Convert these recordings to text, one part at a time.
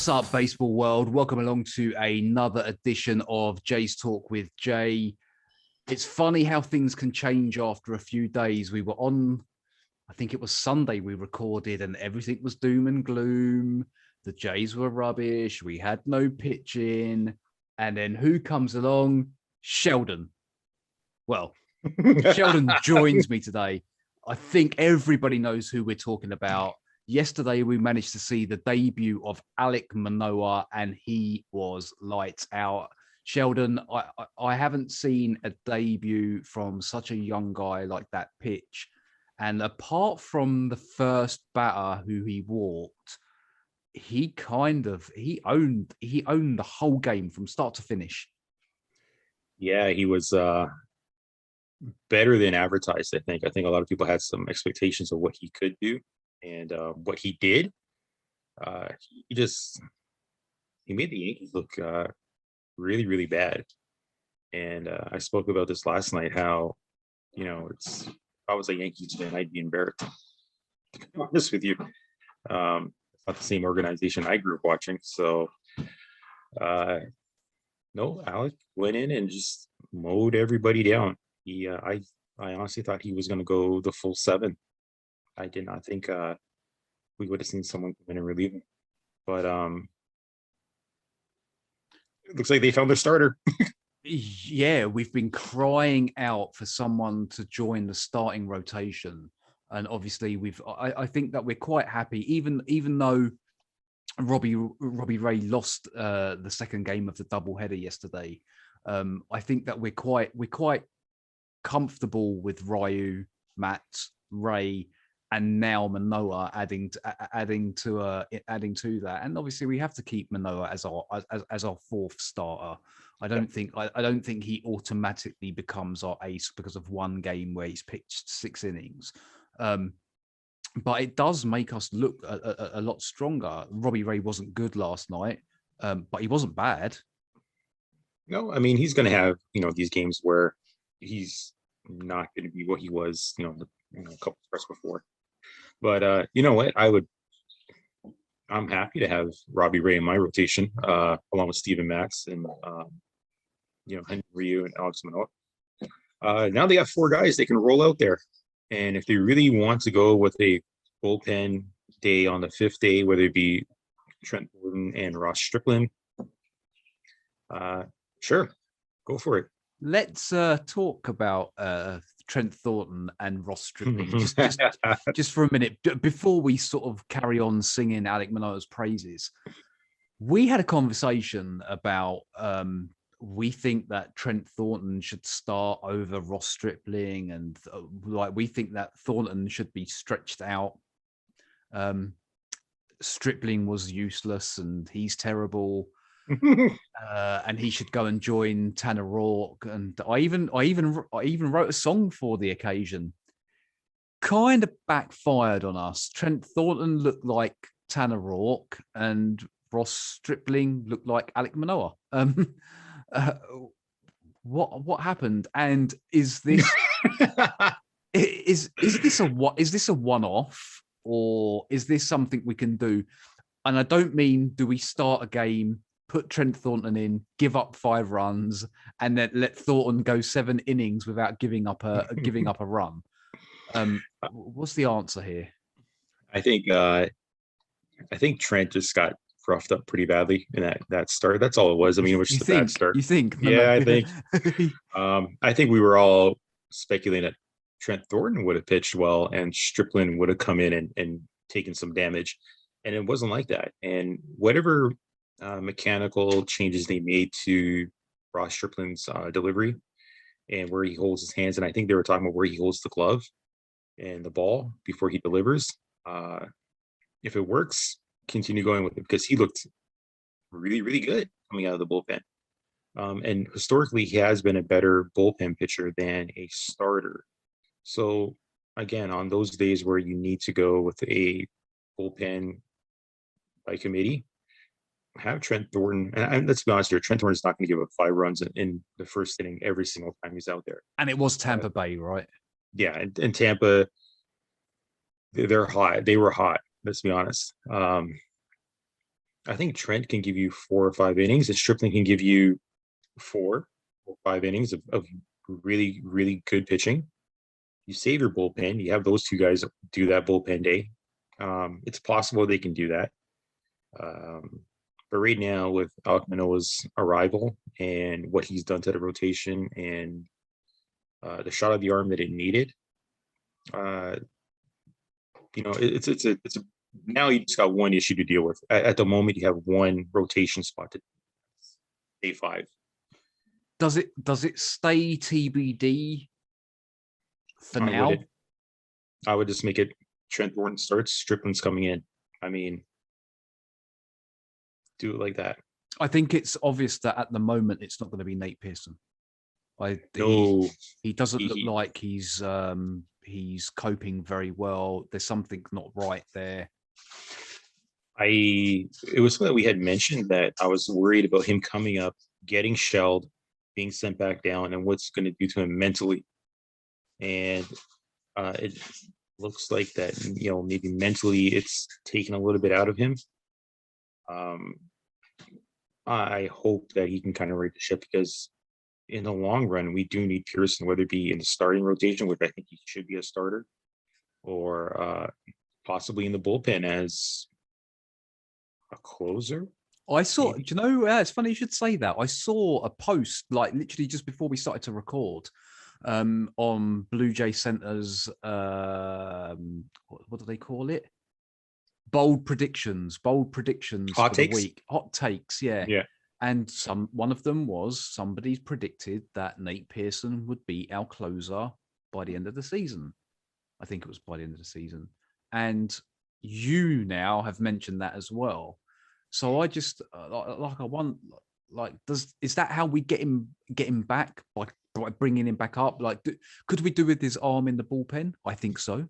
What's up, baseball world? Welcome along to another edition of Jay's Talk with Jay. It's funny how things can change after a few days. We were on, I think it was Sunday we recorded, and everything was doom and gloom. The Jays were rubbish. We had no pitching. And then who comes along? Sheldon. Well, Sheldon joins me today. I think everybody knows who we're talking about. Yesterday, we managed to see the debut of Alek Manoah, and he was lights out. Sheldon, I haven't seen a debut from such a young guy like that pitch. And apart from the first batter who he walked, he owned the whole game from start to finish. Yeah, he was better than advertised, I think. I think a lot of people had some expectations of what he could do and what he did. He made the Yankees look really, really bad. And I spoke about this last night, how, if I was a Yankees fan, I'd be embarrassed. To be honest with you. It's not the same organization I grew up watching. So, no, Alec went in and just mowed everybody down. I honestly thought he was going to go the full 7. I did not think we would have seen someone come in and relieve him. But it looks like they found their starter. Yeah, we've been crying out for someone to join the starting rotation. And obviously I think that we're quite happy, even though Robbie Ray lost the second game of the doubleheader yesterday. I think that we're quite comfortable with Ryu, Matt, Ray, and now Manoah adding to that. And obviously we have to keep Manoah as our fourth starter. I don't think he automatically becomes our ace because of one game where he's pitched 6 innings. But it does make us look a lot stronger. Robbie Ray wasn't good last night, but he wasn't bad. No, I mean, he's going to have, these games where he's not going to be what he was, a couple of starts before. But you know what? I'm happy to have Robbie Ray in my rotation, along with Steven Matz and Henry Ryu and Alek Manoah. Now they got 4 guys they can roll out there. And if they really want to go with a bullpen day on the 5th day, whether it be Trent Thornton and Ross Strickland, sure, go for it. Let's talk about Trent Thornton and Ross Strickland just for a minute before we sort of carry on singing Alec Manoa's praises. We had a conversation about we think that Trent Thornton should start over Ross Stripling, and we think that Thornton should be stretched out. Stripling was useless and he's terrible. And he should go and join Tanner Rourke. And I even wrote a song for the occasion. Kind of backfired on us. Trent Thornton looked like Tanner Rourke, and Ross Stripling looked like Alek Manoah. What happened? And is this is this a one-off, or is this something we can do? And I don't mean, do we start a game, put Trent Thornton in, give up 5 runs, and then let Thornton go 7 innings without giving up a run? What's the answer here? I think Trent just got roughed up pretty badly in that start. That's all it was. I mean, it was just a bad start. You think? Yeah, I think. I think we were all speculating that Trent Thornton would have pitched well and Strickland would have come in and taken some damage, and it wasn't like that. And whatever mechanical changes they made to Ross Strickland's delivery and where he holds his hands, and I think they were talking about where he holds the glove and the ball before he delivers. If it works, continue going with it, because he looked really, really good coming out of the bullpen. And historically, he has been a better bullpen pitcher than a starter. So again, on those days where you need to go with a bullpen by committee, have Trent Thornton. And let's be honest here, Trent Thornton's not going to give up 5 runs in the first inning every single time he's out there. And it was Tampa Bay, right? Yeah, and Tampa, they're hot. They were hot. Let's be honest. I think Trent can give you 4 or 5 innings, and Stripling can give you 4 or 5 innings of really, really good pitching. You save your bullpen. You have those two guys do that bullpen day. It's possible they can do that. But right now, with Alek Manoah's arrival and what he's done to the rotation and the shot of the arm that it needed, it's a now you just got one issue to deal with. At the moment, you have one rotation spot to day 5. Does it stay TBD for now? I would just make it Trent Thornton starts, Strickland's coming in. I mean, do it like that. I think it's obvious that at the moment it's not going to be Nate Pearson. He doesn't look like he's coping very well. There's something not right there. It was something that we had mentioned that I was worried about him coming up, getting shelled, being sent back down, and what's going to do to him mentally. And it looks like that, maybe mentally it's taken a little bit out of him. I hope that he can kind of right the ship, because in the long run, we do need Pearson, whether it be in the starting rotation, which I think he should be a starter, or possibly in the bullpen as a closer. I saw, maybe. Do you know, it's funny you should say that. I saw a post, like literally just before we started to record, on Blue Jay Center's, what do they call it? Bold predictions Hot for takes? the week. Hot takes, yeah. Yeah. And one of them was somebody's predicted that Nate Pearson would be our closer by the end of the season. I think it was by the end of the season. And you now have mentioned that as well. So I just is that how we get him back by bringing him back up? Like, could we do with his arm in the bullpen? I think so.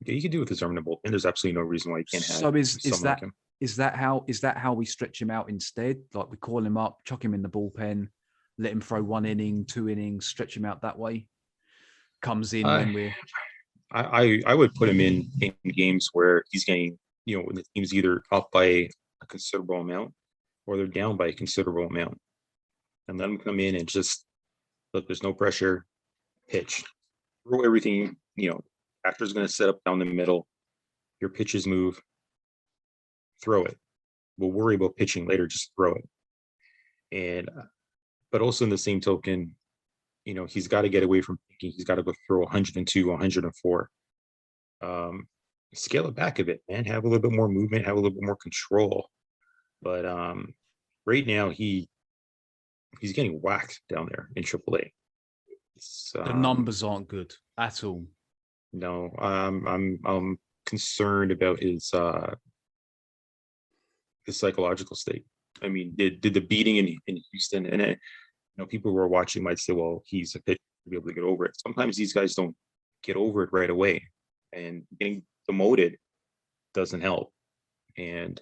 Yeah, you can do with his arm in the bullpen. There's absolutely no reason why you can't have. So is that how we stretch him out instead? Like, we call him up, chuck him in the bullpen, let him throw 1 inning, 2 innings, stretch him out that way. Comes in when we're. I would put him in games where he's getting, when the team's either up by a considerable amount or they're down by a considerable amount, and let him come in and just look. There's no pressure. Pitch, throw everything. Actor's going to set up down the middle. Your pitches move. Throw it. We'll worry about pitching later. Just throw it. And, but also in the same token, he's got to get away from thinking he's got to go throw 102, 104. Scale it back a bit, man. Have a little bit more movement. Have a little bit more control. But right now he's getting whacked down there in AAA. The numbers aren't good at all. No, I'm concerned about his psychological state. I mean, did the beating in Houston, and people who are watching might say, well, he's a pitcher to be able to get over it. Sometimes these guys don't get over it right away, and getting demoted doesn't help. And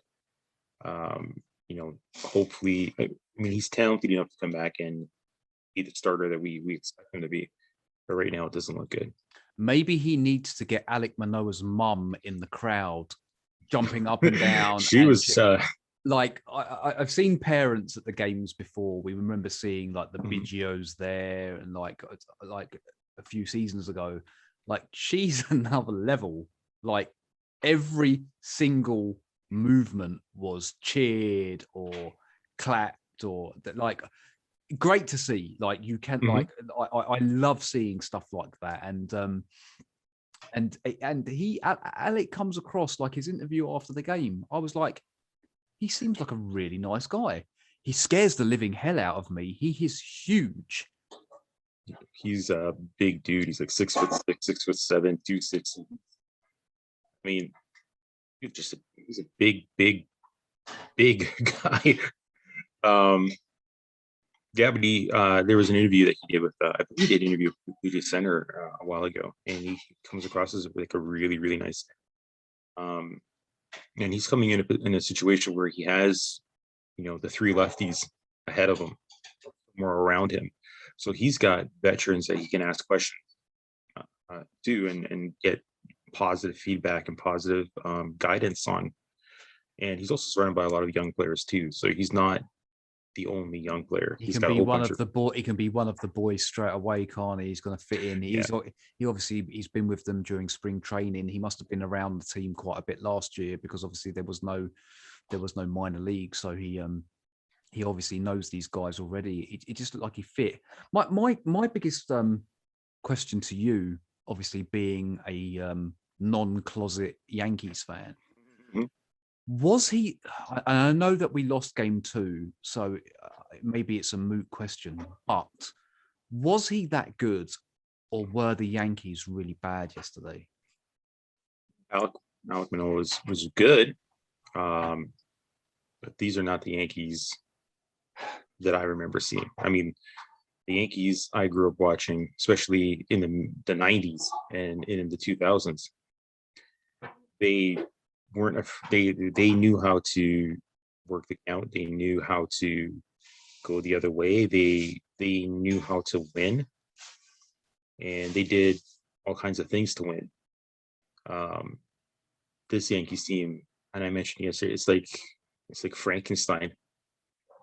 hopefully, he's talented enough to come back and be the starter that we expect him to be. But right now, it doesn't look good. Maybe he needs to get Alek Manoah's mum in the crowd, jumping up and down. She was like, I've seen parents at the games before. We remember seeing like the Bigios there, and like a few seasons ago. Like, she's another level. Like, every single movement was cheered or clapped, or like, great to see. Like, you can like, I love seeing stuff like that. And Alec comes across, like, his interview after the game, I was like, he seems like a really nice guy. He scares the living hell out of me. He is huge. He's a big dude. He's like 6'6", 6'7", 260. I mean, he's a big guy. Yeah, but there was an interview that he did with, I believe he did an interview with Blue Jay Center a while ago, and he comes across as like a really, really nice guy. And he's coming in a situation where he has, the 3 lefties ahead of him, more around him. So he's got veterans that he can ask questions to and get positive feedback and positive guidance on. and he's also surrounded by a lot of young players too. So he's not the only young player. He He's can got a be whole one bunch of of the boy. He can be one of the boys straight away, can't he? He's going to fit in. yeah. He obviously he's been with them during spring training. He must have been around the team quite a bit last year because obviously there was no minor league, so he obviously knows these guys already. It just looked like he fit. My biggest question to you, obviously being a non-closet Yankees fan, Mhm. was he? And I know that we lost game 2, so maybe it's a moot question. But was he that good, or were the Yankees really bad yesterday? Alec, Alec Manoah was good, but these are not the Yankees that I remember seeing. I mean, the Yankees I grew up watching, especially in the 90s and in the 2000s, they weren't they knew how to work the count. They knew how to go the other way. They knew how to win, and they did all kinds of things to win. Um, this Yankees team, and I mentioned yesterday, it's like Frankenstein.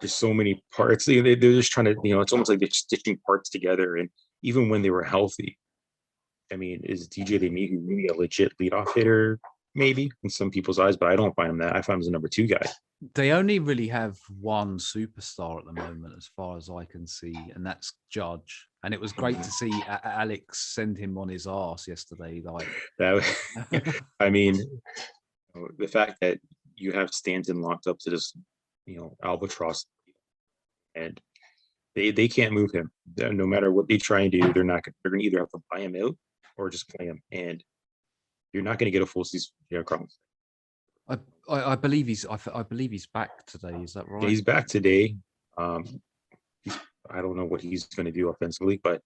There's so many parts. They're just trying to, it's almost like they're stitching parts together. And even when they were healthy, I mean, is DJ LeMahieu really a legit leadoff hitter? Maybe in some people's eyes, but I don't find him that. I find him as a number 2 guy. They only really have one superstar at the moment, as far as I can see, and that's Judge. And it was great to see Alex send him on his arse yesterday. Like That, I mean, the fact that you have Stanton locked up to this, albatross, and they can't move him. No matter what they try and do, they're going to either have to buy him out or just play him, and you're not going to get a full season. Cross. I believe I believe he's back today. Is that right? Yeah, he's back today. I don't know what he's going to do offensively, but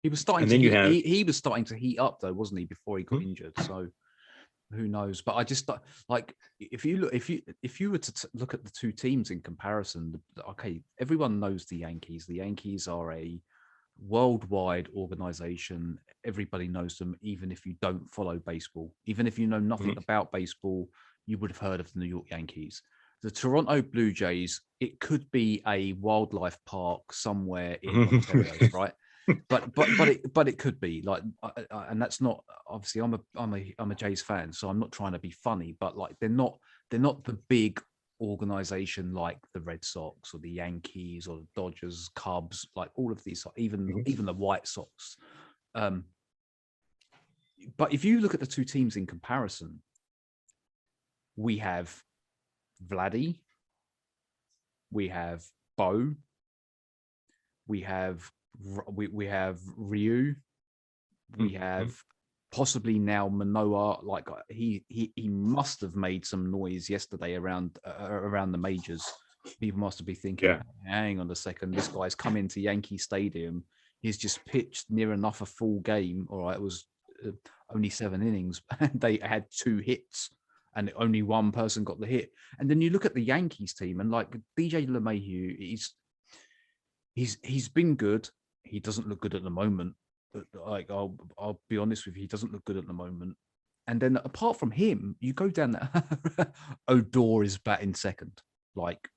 he was starting to he was starting to heat up though, wasn't he, before he got injured? So who knows? But I just like if you were to look at the two teams in comparison, okay, everyone knows the Yankees. The Yankees are a worldwide organization. Everybody knows them, even if you don't follow baseball. Even if you know nothing about baseball, you would have heard of the New York Yankees. The Toronto Blue Jays, it could be a wildlife park somewhere in Ontario, right? But it could be like, and that's not, obviously I'm a Jays fan, so I'm not trying to be funny, but like they're not the big organization like the Red Sox or the Yankees or the Dodgers, Cubs, like all of these, even the White Sox. But if you look at the two teams in comparison, we have Vladdy, we have Bo, we have Ryu, we have possibly now Manoah. Like he must have made some noise yesterday around the majors. People must be thinking, hang on a second, this guy's come into Yankee Stadium. He's just pitched near enough a full game. All right, it was only 7 innings, and they had 2 hits, and only one person got the hit. And then you look at the Yankees team, and like DJ LeMahieu, he's been good. He doesn't look good at the moment. Like I'll be honest with you, he doesn't look good at the moment. And then apart from him, you go down there. Odor is batting second. Like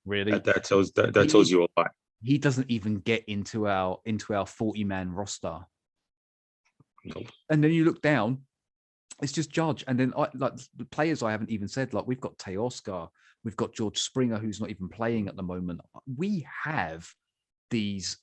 really, that tells you a lot. He doesn't even get into our 40-man roster. Nope. And then you look down, it's just Judge. And then like the players I haven't even said, like we've got Teoscar, we've got George Springer, who's not even playing at the moment. We have these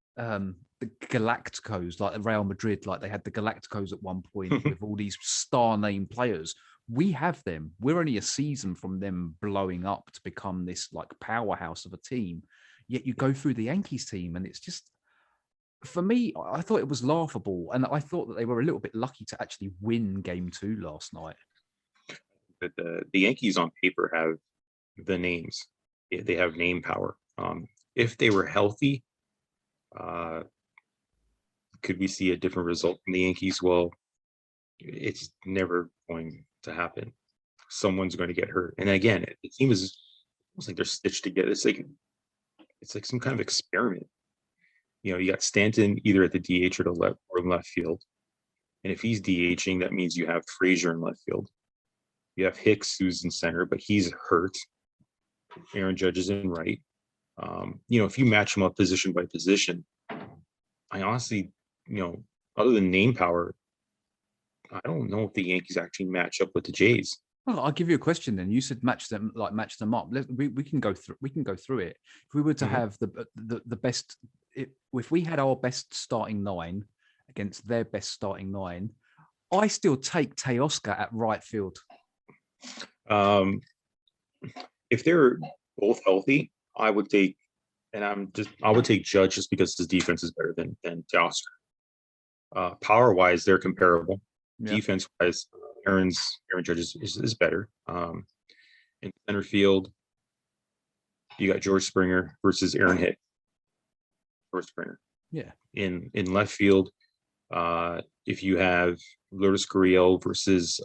the Galacticos, like Real Madrid, like they had the Galacticos at one point with all these star name players. We have them. We're only a season from them blowing up to become this like powerhouse of a team. Yet you go through the Yankees team, and it's just, for me, I thought it was laughable, and I thought that they were a little bit lucky to actually win Game 2 last night. But the Yankees on paper have the names. They have name power. If they were healthy, could we see a different result from the Yankees? Well, it's never going to happen. Someone's going to get hurt. And again, the team is almost like they're stitched together. It's like some kind of experiment. You got Stanton either at the DH or the left field. And if he's DHing, that means you have Frazier in left field. You have Hicks, who's in center, but he's hurt. Aaron Judge is in right. If you match them up position by position, I honestly, other than name power, I don't know if the Yankees actually match up with the Jays. Well, I'll give you a question then. You said match them up. We can go through. We can go through it. If we were to have the best, if we had our best starting 9 against their best starting 9, I still take Teoscar at right field. If they're both healthy, I would take Judge just because his defense is better than Teoscar. Power wise, they're comparable. Yeah. Defense wise, Aaron Judge is better. In center field, you got George Springer versus Aaron Hicks. George Springer. Yeah. In left field, if you have Lourdes Gurriel versus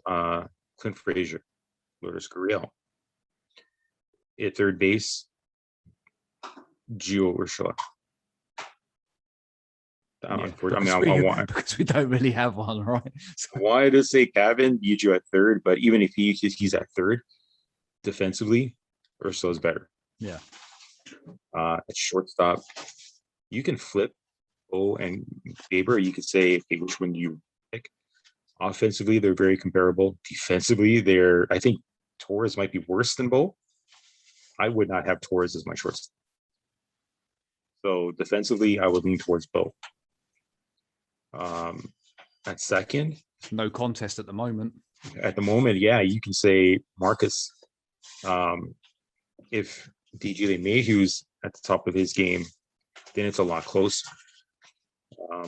Clint Frazier, Lourdes Gurriel. At third base, Gio Urshela. Because we don't really have one, right? So. I wanted to say Kevin Gio at third, but even if he's at third, defensively, Urshela's better. Yeah. At shortstop, you can flip Bo and Faber. You could say, okay, which one do you pick? Offensively, they're very comparable. Defensively, I think Torres might be worse than Bo. I would not have Torres as my shortstop. So defensively, I would lean towards Bo. At second, no contest at the moment. At the moment, yeah, you can say Marcus. If DJ LeMahieu's at the top of his game, then it's a lot closer.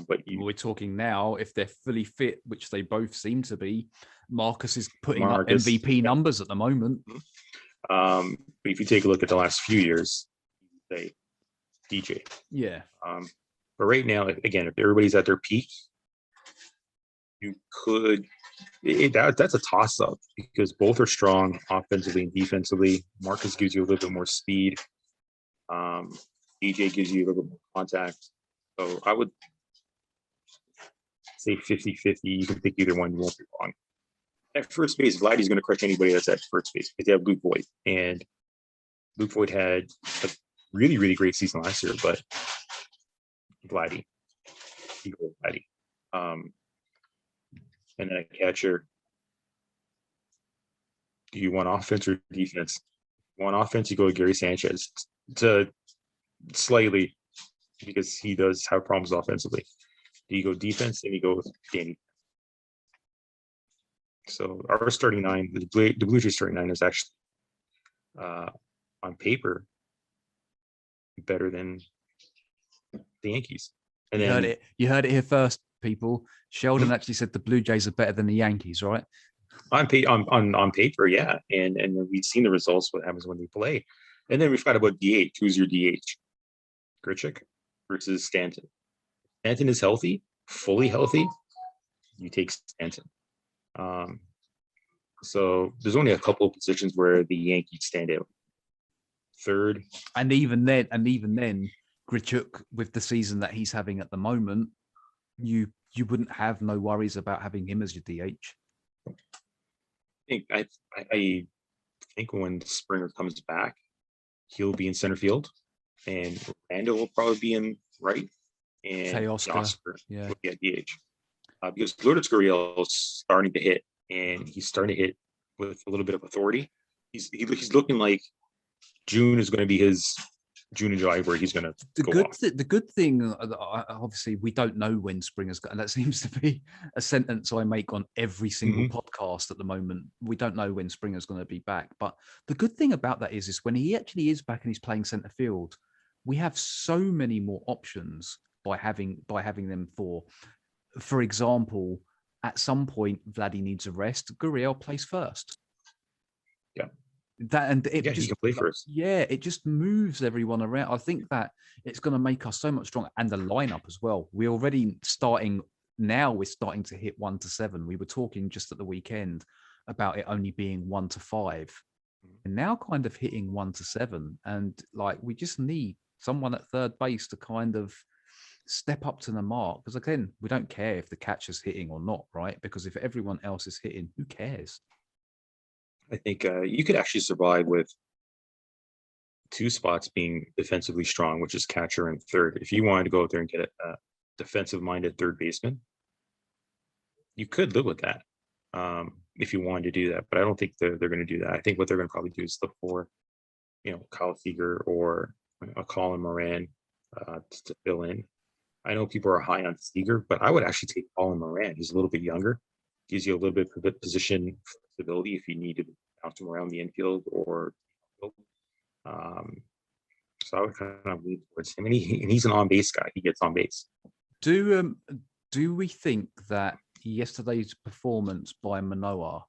But we're talking now, if they're fully fit, which they both seem to be, Marcus is putting up MVP numbers at the moment. But if you take a look at the last few years, say DJ. Yeah. But right now, again, if everybody's at their peak, you could. That's a toss-up because both are strong offensively and defensively. Marcus gives you a little bit more speed. DJ gives you a little bit more contact. So I would say 50-50. You can pick either one. You won't be wrong. At first base, Vladdy's going to crush anybody that's at first base because they have Luke Voigt. And Luke Voigt had a really, really great season last year, but Vladdy. And then a catcher. Do you want offense or defense? You want offense, you go with Gary Sanchez. Slightly, because he does have problems offensively. Do you go defense? Then you go with Danny. So our starting 9, the Blue Jays starting 9 is actually on paper better than the Yankees. And you heard it here first, people. Sheldon actually said the Blue Jays are better than the Yankees, right? On paper, yeah. And we've seen the results, what happens when they play. And then we've got about DH. Who's your DH? Grichuk versus Stanton. Stanton is healthy, fully healthy. You take Stanton. So there's only a couple of positions where the Yankees stand out. Third. And even then, Grichuk, with the season that he's having at the moment, you wouldn't have no worries about having him as your DH. I think when Springer comes back, he'll be in center field, and Randall will probably be in right, and Teoscar will be at DH. Because Lourdes Gurriel is starting to hit, and he's starting to hit with a little bit of authority. He's looking like June is going to be his June and July where he's going to the good thing, obviously, we don't know when Springer's got, and that seems to be a sentence I make on every single podcast at the moment. We don't know when Springer's going to be back, but the good thing about that is when he actually is back and he's playing center field, we have so many more options by having them for example, at some point Vladdy needs a rest. Gurriel plays first. Yeah. He can play first. Yeah, it just moves everyone around. I think that it's going to make us so much stronger, and the lineup as well. We're already starting to hit 1 to 7. We were talking just at the weekend about it only being 1 to 5, and now kind of hitting 1 to 7. And we just need someone at third base to kind of step up to the mark. Because again, we don't care if the catcher's hitting or not, right? Because if everyone else is hitting, who cares? I think you could actually survive with two spots being defensively strong, which is catcher and third. If you wanted to go out there and get a defensive-minded third baseman, you could live with that if you wanted to do that. But I don't think they're going to do that. I think what they're going to probably do is look for, Kyle Seager or a Colin Moran to fill in. I know people are high on Seager, but I would actually take Colin Moran. He's a little bit younger, gives you a little bit of position flexibility if you need to bounce him around the infield or. So I would kind of lean towards him, and he's an on base guy. He gets on base. Do we think that yesterday's performance by Manoah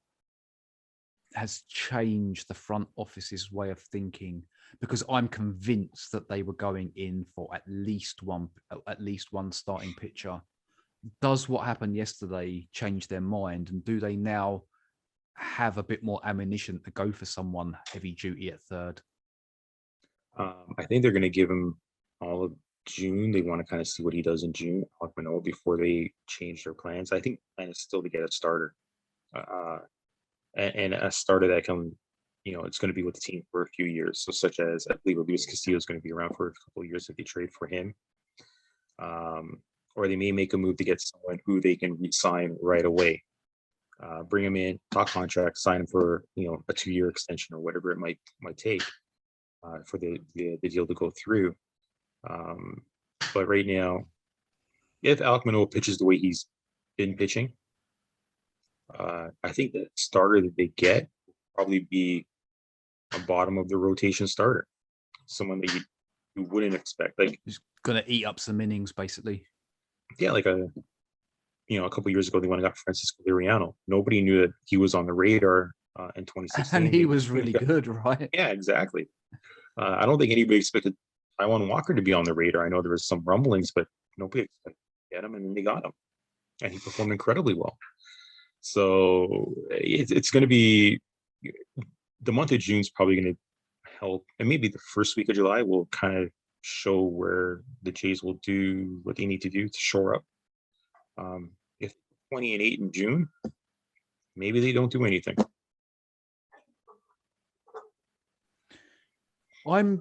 has changed the front office's way of thinking? Because I'm convinced that they were going in for at least one starting pitcher. Does what happened yesterday change their mind, and do they now have a bit more ammunition to go for someone heavy duty at third? I think they're going to give him all of June. They want to kind of see what he does in June, Alek Manoah, before they change their plans. I think the plan is still to get a starter, and a starter that can, it's going to be with the team for a few years. So, such as I believe Luis Castillo is going to be around for a couple of years if they trade for him, or they may make a move to get someone who they can re-sign right away. Bring him in, top contract, sign him for a 2-year extension or whatever it might take. For the deal to go through. But right now, if Alek Manoah pitches the way he's been pitching, I think the starter that they get will probably be a bottom of the rotation starter. Someone that you wouldn't expect. Like, he's going to eat up some innings, basically. Yeah, like a couple of years ago, they went and got Francisco Liriano. Nobody knew that he was on the radar in 2016. And he was really good, right? Yeah, exactly. I don't think anybody expected Taijuan Walker to be on the radar. I know there was some rumblings, but nobody expected to get him, and then they got him, and he performed incredibly well. So it's going to be the month of June is probably going to help, and maybe the first week of July will kind of show where the Jays will do what they need to do to shore up. If 20-8 in June, maybe they don't do anything. I'm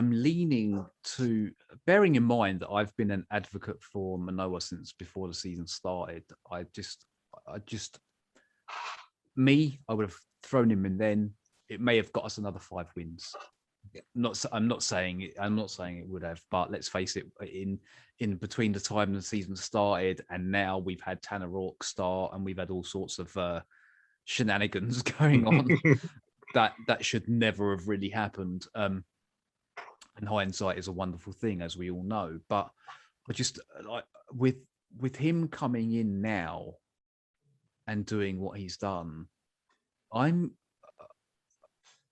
leaning to, bearing in mind that I've been an advocate for Manoah since before the season started. I would have thrown him in then. It may have got us another 5 wins. I'm not saying it would have, but let's face it, in between the time the season started and now, we've had Tanner Rourke start and we've had all sorts of shenanigans going on. that should never have really happened. And hindsight is a wonderful thing, as we all know. But I just like with him coming in now and doing what he's done, I'm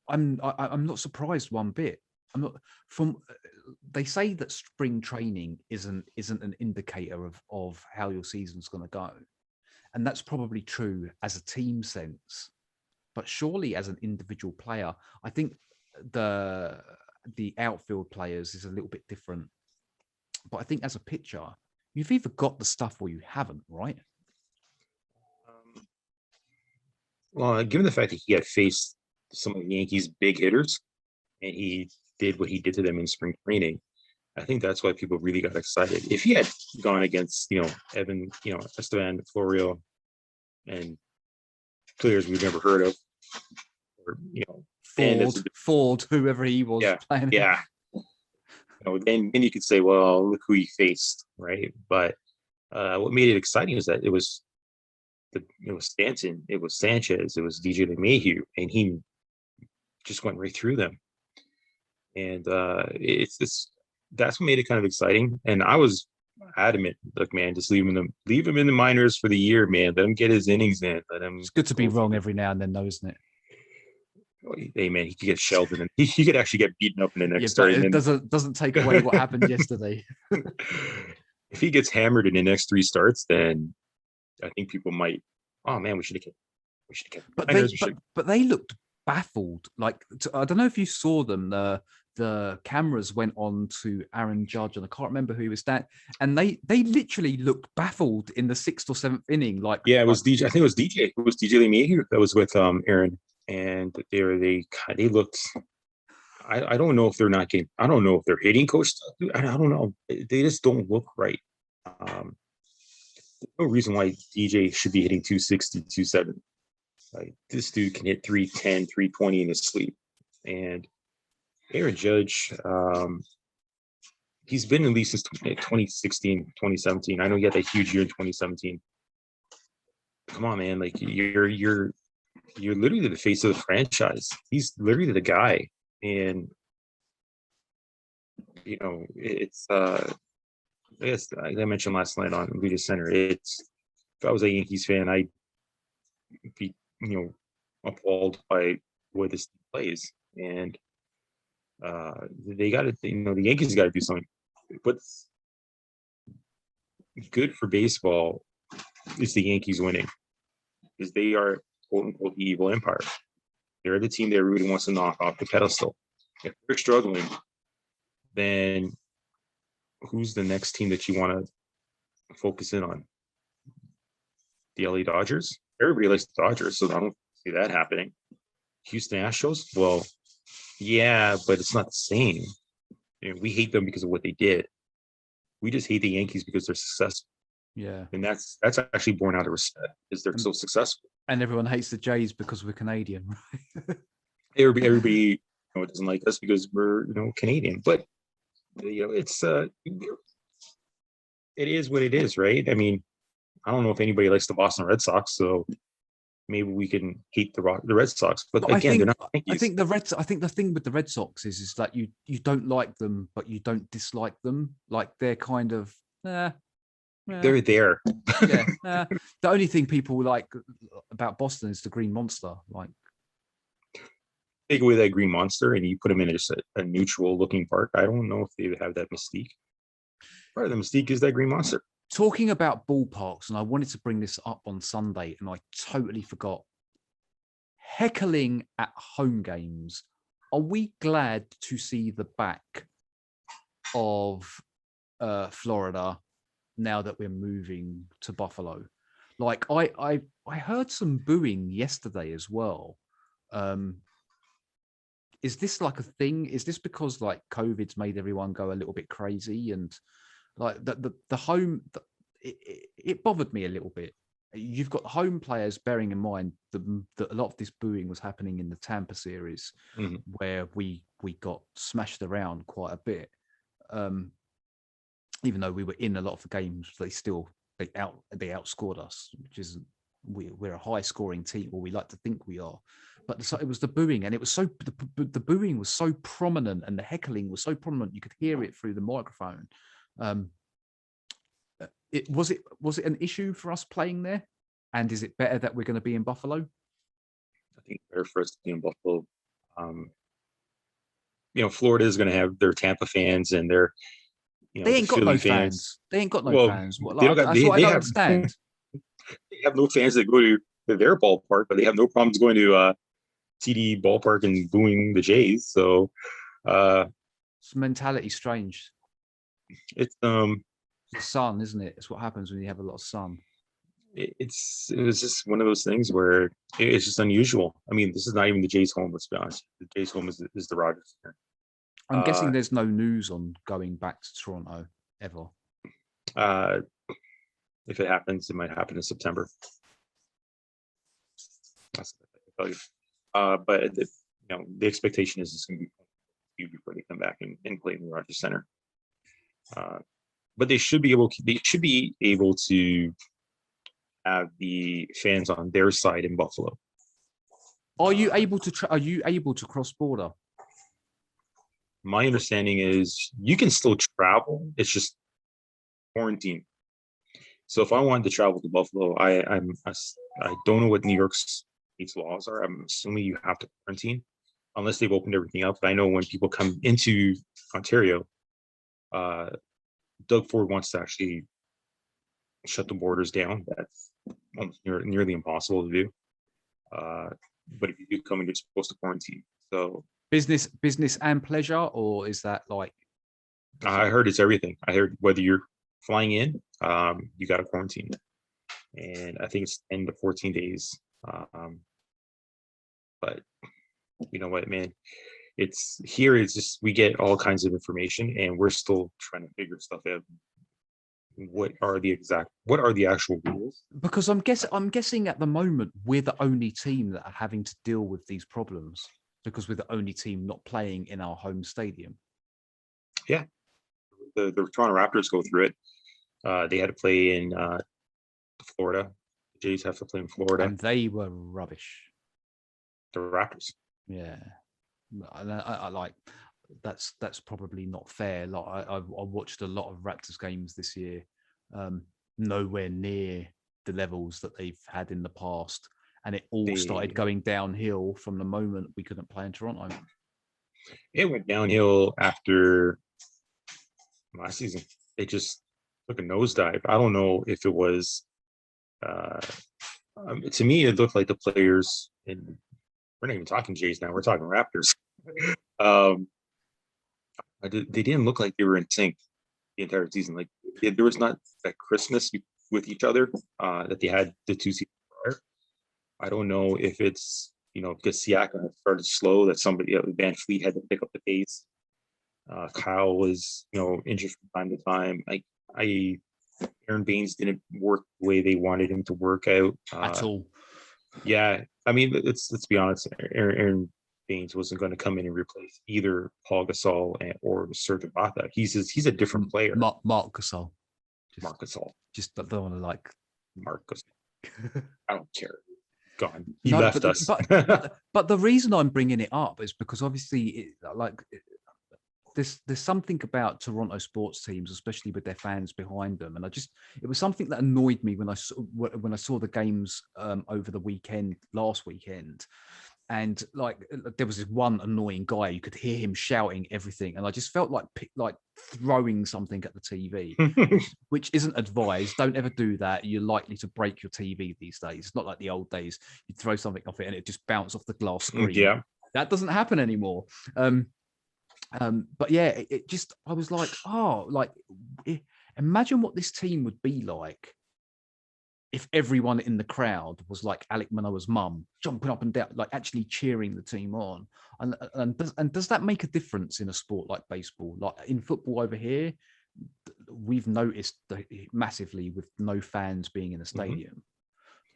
not surprised one bit. I'm not. They say that spring training isn't an indicator of how your season's going to go, and that's probably true as a team sense. But surely, as an individual player, I think the outfield players is a little bit different. But I think as a pitcher, you've either got the stuff or you haven't, right? Well, given the fact that he had faced some of the Yankees' big hitters, and he did what he did to them in spring training, I think that's why people really got excited. If he had gone against, Evan, Esteban Florio, and players we've never heard of, or Ford, whoever he was playing. Yeah. Then you could say, well, look who he faced, right? But what made it exciting is that it was Stanton, it was Sanchez, it was DJ LeMahieu, and he just went right through them. And that's what made it kind of exciting. And I was adamant, look, man, just leave him in the minors for the year, man. Let him get his innings in. Let him. It's good to be wrong every now and then, though, isn't it? Hey, man, he could get Sheldon, and he could actually get beaten up in the next start. It doesn't take away what happened yesterday. If he gets hammered in the next 3 starts, then I think people might. Oh man, we should have kept. But they looked baffled. Like, I don't know if you saw them. The the cameras went on to Aaron Judge, and I can't remember who was that, and they literally looked baffled in the 6th or 7th inning. Like, yeah, it was DJ. I think it was DJ. It was DJ Lee that was with Aaron, and they looked. I don't know if they're not getting. I don't know if they're hitting coach. I don't know. They just don't look right. No reason why DJ should be hitting 260, 270. Like, this dude can hit 310, 320 in his sleep. And Aaron Judge, he's been in the league since 2016, 2017. I know he had that huge year in 2017. Come on, man. Like, you're literally the face of the franchise. He's literally the guy. And, it's as I mentioned last night on Media Center, if I was a Yankees fan, I'd be, appalled by the way this team plays. And they got to, the Yankees got to do something. What's good for baseball is the Yankees winning, because they are, quote unquote, the evil empire. They're the team that everybody wants to knock off the pedestal. If they're struggling, then who's the next team that you want to focus in on? The LA Dodgers? Everybody likes the Dodgers, so I don't see that happening. Houston Astros? Well, yeah, but it's not the same. We hate them because of what they did. We just hate the Yankees because they're successful. Yeah. And that's actually born out of respect, because they're so successful. And everyone hates the Jays because we're Canadian, right? Everybody doesn't like us because we're Canadian. But it's it is what it is, right? I mean, I don't know if anybody likes the Boston Red Sox, so maybe we can hate the Red Sox. But again, they're not Yankees. I think the thing with the Red Sox is that you don't like them, but you don't dislike them. Like, they're kind of they're there. The only thing people like about Boston is the Green Monster. Like, take away that Green Monster and you put them in just a neutral looking park, I don't know if they would have that mystique. Part of the mystique is that Green Monster. Talking about ballparks, and I wanted to bring this up on Sunday, and I totally forgot. Heckling at home games. Are we glad to see the back of Florida now that we're moving to Buffalo? Like, I heard some booing yesterday as well. Is this like a thing? Is this because like COVID's made everyone go a little bit crazy, and like the home, it bothered me a little bit. You've got home players, bearing in mind that a lot of this booing was happening in the Tampa series, where we got smashed around quite a bit. Even though we were in a lot of the games, they outscored us, which is we're a high scoring team, or we like to think we are. But it was the booing, and it was the booing was so prominent, and the heckling was so prominent. You could hear it through the microphone. Was it an issue for us playing there? And is it better that we're going to be in Buffalo? I think it's better for us to be in Buffalo. Florida is going to have their Tampa fans and their they ain't got no fans. They ain't got no fans. That's what I don't understand. They have no fans that go to their ballpark, but they have no problems going to TD ballpark and booing the Jays. So it's mentality strange. It's the sun, isn't it? It's what happens when you have a lot of sun. It was just one of those things where it's just unusual. I mean, this is not even the Jays' home. Let's be honest. The Jays' home is the Rogers Center. I'm guessing there's no news on going back to Toronto ever. If it happens, it might happen in September. That's what I can tell you. But the expectation is it's going to be before they come back and play in the Rogers Center. But they should be able to have the fans on their side in Buffalo. Are you able to cross border? My understanding is you can still travel. It's just quarantine. So if I wanted to travel to Buffalo, I don't know what New York's laws are. I'm assuming you have to quarantine unless they've opened everything up. But I know when people come into Ontario, Doug Ford wants to actually shut the borders down. That's almost nearly impossible to do. But if you do come in, you're supposed to quarantine. So business and pleasure, or is that like? I heard it's everything. I heard whether you're flying in, you got to quarantine, and I think it's 10 to 14 days. But you know what, man? It's here. It's just we get all kinds of information, and we're still trying to figure stuff out. What are the actual rules? Because I'm guessing at the moment we're the only team that are having to deal with these problems because we're the only team not playing in our home stadium. Yeah, the Toronto Raptors go through it. They had to play in Florida. The Jays have to play in Florida, and they were rubbish. The Raptors. Yeah, I like that's probably not fair. Like I watched a lot of Raptors games this year, nowhere near the levels that they've had in the past, and it all started going downhill from the moment we couldn't play in Toronto. It went downhill after last season. It just took a nosedive. I don't know if it was. To me, it looked like the players, and we're not even talking Jays now. We're talking Raptors. They didn't look like they were in sync the entire season. Like there was not that Christmas with each other that they had the 2 seasons prior. I don't know if it's because Siakam had started slow, that somebody Van Fleet had to pick up the pace. Kyle was injured from time to time. Aaron Baines didn't work the way they wanted him to work out at all. Yeah, I mean, let's be honest. Aaron Baines wasn't going to come in and replace either Paul Gasol or Serge Ibaka. He's a different player. Marc Gasol. Marc Gasol. Just don't want to like Marc Gasol. I don't care. Gone. He left us. but the reason I'm bringing it up is because obviously, there's something about Toronto sports teams, especially with their fans behind them, and it was something that annoyed me when I saw the games over the weekend, last weekend, and there was this one annoying guy. You could hear him shouting everything, and I just felt like throwing something at the TV, which isn't advised. Don't ever do that. You're likely to break your TV these days. It's not like the old days. You'd throw something off it and it just bounced off the glass screen. Yeah, that doesn't happen anymore. But yeah, I was like, imagine what this team would be like if everyone in the crowd was like Alek Manoah's mum, jumping up and down, like actually cheering the team on. And does that make a difference in a sport like baseball? Like in football over here, we've noticed massively with no fans being in a stadium.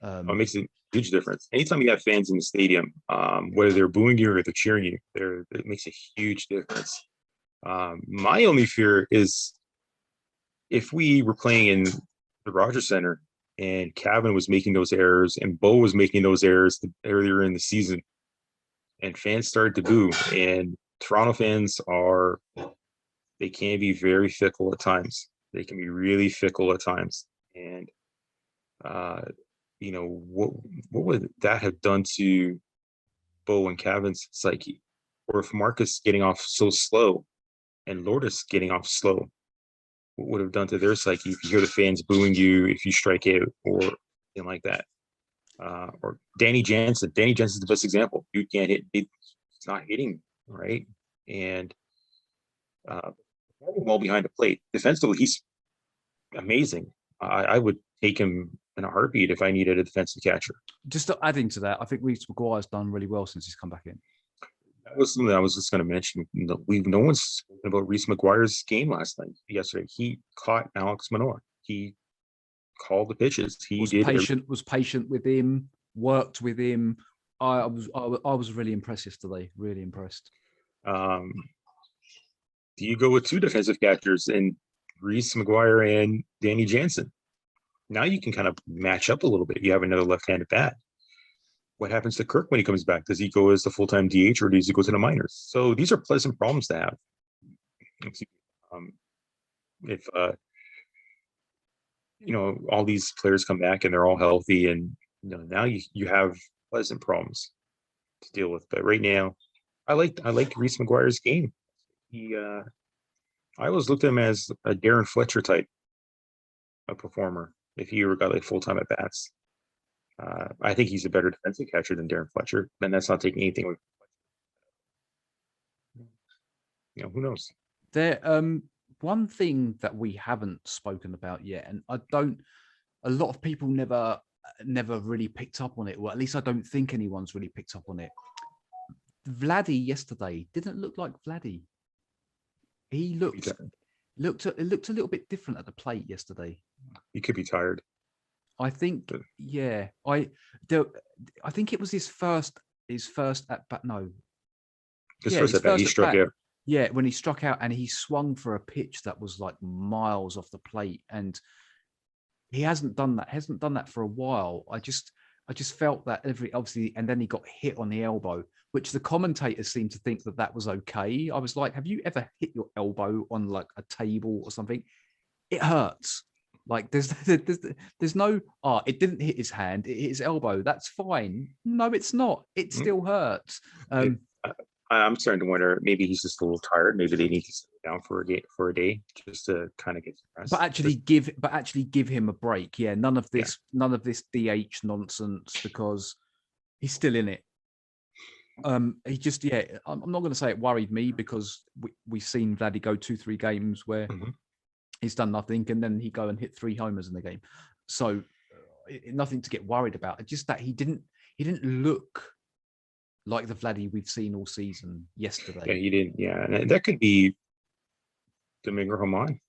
It makes a huge difference. Anytime you have fans in the stadium, whether they're booing you or they're cheering you, it makes a huge difference. My only fear is if we were playing in the Rogers Center and Kevin was making those errors and Bo was making those errors earlier in the season, and fans started to boo. And Toronto fans they can be very fickle at times. They can be really fickle at times. And what would that have done to Bo and Kevin's psyche? Or if Marcus getting off so slow and Lourdes getting off slow, what would have done to their psyche if you hear the fans booing you if you strike out or something like that? Or Danny Jansen. Danny Jansen's the best example. You can't hit. He's not hitting, right? And well behind the plate. Defensively, he's amazing. I would take him in a heartbeat if I needed a defensive catcher. Just adding to that, I think Reese McGuire's done really well since he's come back in. That was something I was just going to mention. No one's spoken about Reese McGuire's game yesterday. He caught Alek Manoah. He called the pitches. He was patient with him, worked with him. I was really impressed yesterday. Really impressed. Do you go with two defensive catchers and Reese McGuire and Danny Jansen? Now you can kind of match up a little bit. You have another left-handed bat. What happens to Kirk when he comes back? Does he go as the full-time DH or does he go to the minors? So these are pleasant problems to have. If all these players come back and they're all healthy, and now you have pleasant problems to deal with. But right now, I like Reese McGuire's game. I always looked at him as a Darren Fletcher type of performer if he ever got full-time at bats. I think he's a better defensive catcher than Darren Fletcher, and that's not taking anything away. who knows? There, one thing that we haven't spoken about yet, and a lot of people never really picked up on it. Well, at least I don't think anyone's really picked up on it. Vladdy yesterday didn't look like Vladdy. He looked a little bit different at the plate yesterday. He could be tired. I think, yeah. I think it was his first at bat. No, His first at bat, he struck out. Yeah, when he struck out and he swung for a pitch that was like miles off the plate, and he hasn't done that for a while. I just felt that obviously, and then he got hit on the elbow, which the commentators seemed to think that was okay. I was like, have you ever hit your elbow on like a table or something? It hurts. Like there's no, it didn't hit his hand, it hit his elbow. That's fine. No, it's not. It still hurts. I'm starting to wonder, maybe he's just a little tired. Maybe they need to sit down for a day just to kind of get some rest. But actually give him a break. Yeah, none of this DH nonsense, because he's still in it. He just, I'm not going to say it worried me, because we've seen Vladdy go 2-3 games where he's done nothing, and then he go and hit 3 homers in the game. So nothing to get worried about. It's just that he didn't look like the Vladdy we've seen all season yesterday. Yeah, he didn't. Yeah, and that could be Domingo Germán.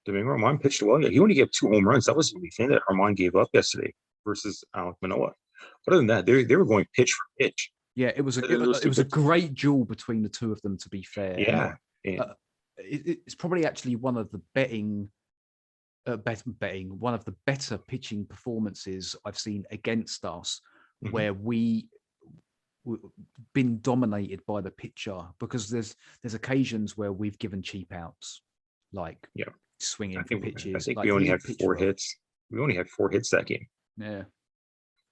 Domingo Germán pitched well. Yeah, he only gave 2 home runs. That was the only thing that Germán gave up yesterday versus Alek Manoah. Other than that, they were going pitch for pitch. Yeah, it was a great duel between the two of them, to be fair. Yeah. It's probably actually one of the one of the better pitching performances I've seen against us, where we've been dominated by the pitcher, because there's occasions where we've given cheap outs, like swinging for pitches. I think we only had 4 hits. We only had 4 hits that game. Yeah.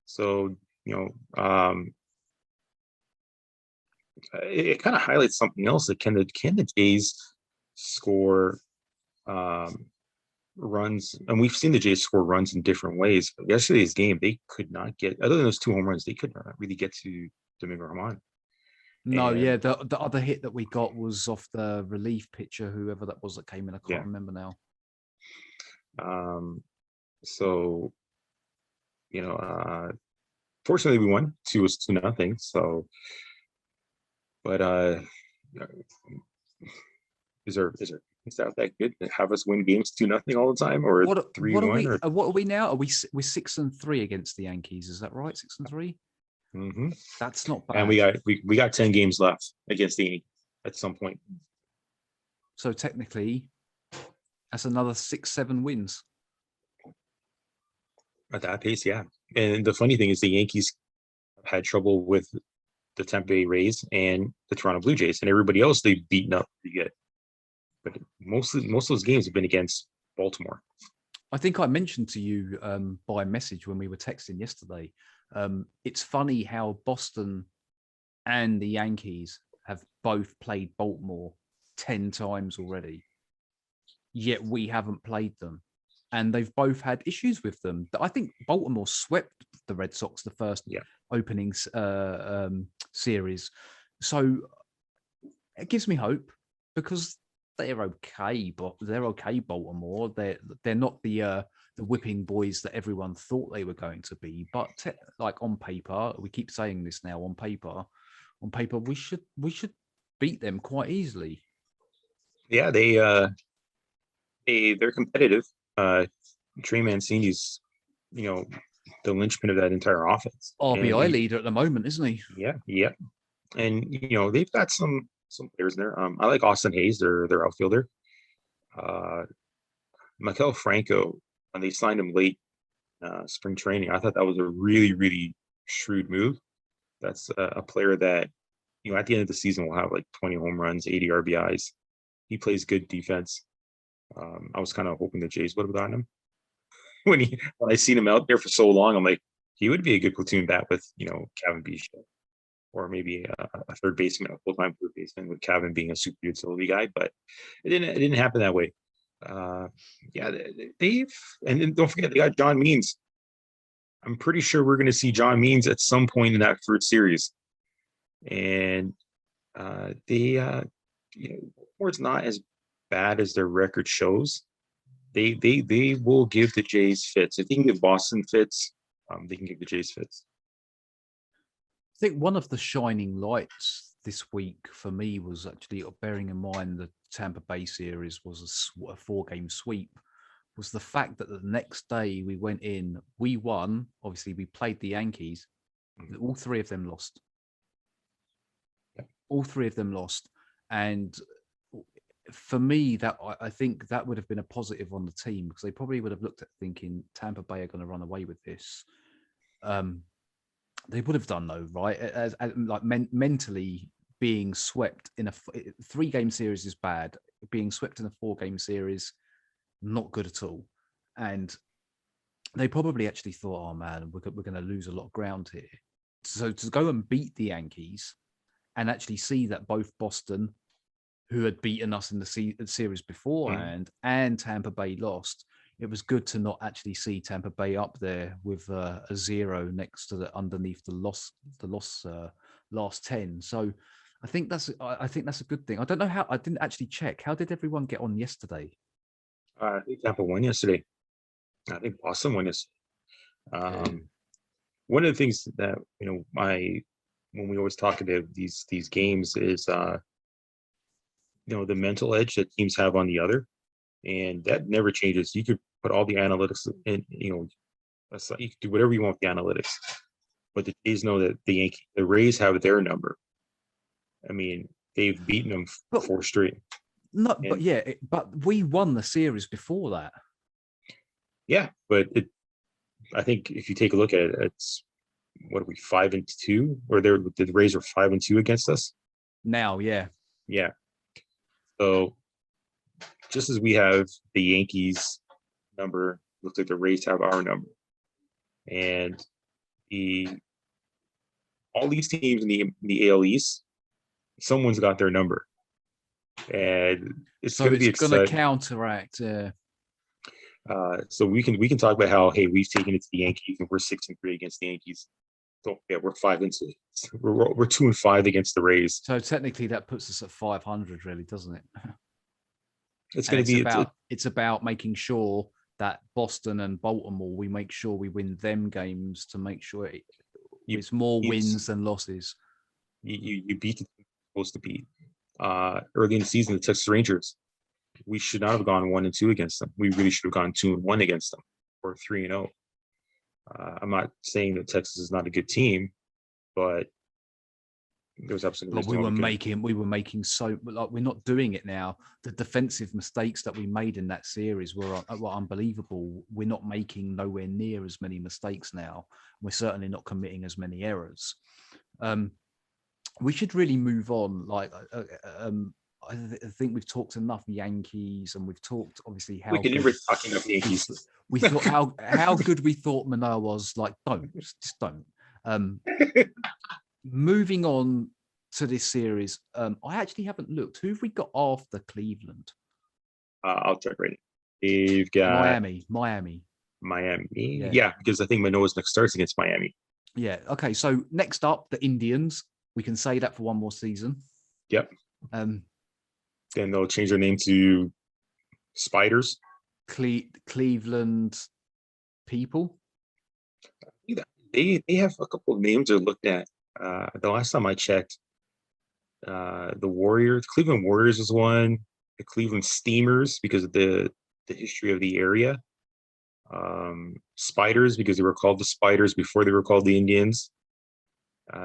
So it kind of highlights something else, that can the Jays score runs? And we've seen the Jays score runs in different ways, but yesterday's game, they could not get, other than those 2 home runs, they could not really get to Domingo Germán. No, the other hit that we got was off the relief pitcher, whoever that was that came in. I can't remember now. So fortunately we won 2-0. So, but is that good to have us win games 2-0 all the time, or 3-1? What are we now? We're 6-3 against the Yankees. Is that right? 6-3. That's not bad. And we got 10 games left against the Yankees at some point. So technically, that's another 6-7 wins. At that pace, yeah. And the funny thing is, the Yankees had trouble with the Tampa Bay Rays and the Toronto Blue Jays, and everybody else they've beaten up pretty good. But most of those games have been against Baltimore. I think I mentioned to you by message when we were texting yesterday. It's funny how Boston and the Yankees have both played Baltimore 10 times already, yet we haven't played them. And they've both had issues with them. I think Baltimore swept the Red Sox the first opening series. So it gives me hope, because they're okay, but they're okay, Baltimore. They're not the whipping boys that everyone thought they were going to be. But like on paper, we keep saying this now, on paper, we should beat them quite easily. Yeah, they're competitive. Trey Mancini's, the linchpin of that entire offense. RBI leader at the moment, isn't he? Yeah. And they've got some players in there. I like Austin Hayes, their outfielder. Maikel Franco, when they signed him late spring training, I thought that was a really, really shrewd move. That's a player that, at the end of the season will have like 20 home runs, 80 RBIs. He plays good defense. I was kind of hoping the Jays would have gotten him. When I seen him out there for so long, I'm like, he would be a good platoon bat with, Kevin Biggio, or maybe a third baseman, a full-time third baseman, with Kevin being a super utility guy. But it didn't happen that way. And don't forget, they got John Means. I'm pretty sure we're going to see John Means at some point in that first series. And they Baltimore's not as bad as their record shows. They will give the Jays fits. If they can give Boston fits, they can give the Jays fits. I think one of the shining lights this week for me was actually, bearing in mind the Tampa Bay series was a 4-game sweep, was the fact that the next day we went in, we won. Obviously, we played the Yankees. All three of them lost. All three of them lost. And for me, that I think that would have been a positive on the team, because they probably would have looked at thinking Tampa Bay are going to run away with this. They would have done, though, right? As mentally being swept in a 3-game series is bad. Being swept in a 4-game series, not good at all. And they probably actually thought, oh man, we're going to lose a lot of ground here. So to go and beat the Yankees and actually see that both Boston, who had beaten us in the series beforehand, and Tampa Bay lost, it was good to not actually see Tampa Bay up there with a 0 next to underneath the last 10. So I think that's a good thing. I don't know how. I didn't actually check. How did everyone get on yesterday? I think Tampa won yesterday. I think Boston won yesterday. One of the things that when we always talk about these games is the mental edge that teams have on the other, and that never changes. You could put all the analytics in, you could do whatever you want with the analytics, but the Jays know that the Rays have their number. I mean, they've beaten them 4 straight. No, but we won the series before that. Yeah, but I think if you take a look at it, it's what are we 5-2, or the Rays are 5-2 against us now. Yeah. So just as we have the Yankees number, looks like the Rays have our number, and all these teams in the AL East, someone's got their number, and it's going to counteract. So we can talk about how, hey, we've taken it to the Yankees and we're 6-3 against the Yankees. So yeah, we're 5-2. We're 2-5 against the Rays. So technically, that puts us at 500, really, doesn't it? It's about making sure that Boston and Baltimore, we make sure we win them games to make sure it's more wins than losses. You beat the team you're supposed to beat. Early in the season, the Texas Rangers, we should not have gone 1-2 against them. We really should have gone 2-1 against them, or 3-0. I'm not saying that Texas is not a good team, but there was absolutely. But we were making so, like, we're not doing it now. The defensive mistakes that we made in that series were unbelievable. We're not making nowhere near as many mistakes now. We're certainly not committing as many errors. We should really move on. I think we've talked enough Yankees, and we've talked obviously how we can never talk enough Yankees. We thought how good we thought Manoah was. Like, just don't. Moving on to this series, I actually haven't looked. Who have we got after Cleveland? I'll check right now. They've got Miami. Yeah, because I think Manoah's next starts against Miami. Yeah. Okay. So next up, the Indians. We can say that for one more season. Yep. Then they'll change their name to Spiders. Cleveland people. They have a couple of names they're looked at. The last time I checked, the Warriors, Cleveland Warriors was one. The Cleveland Steamers, because of the history of the area. Spiders, because they were called the Spiders before they were called the Indians.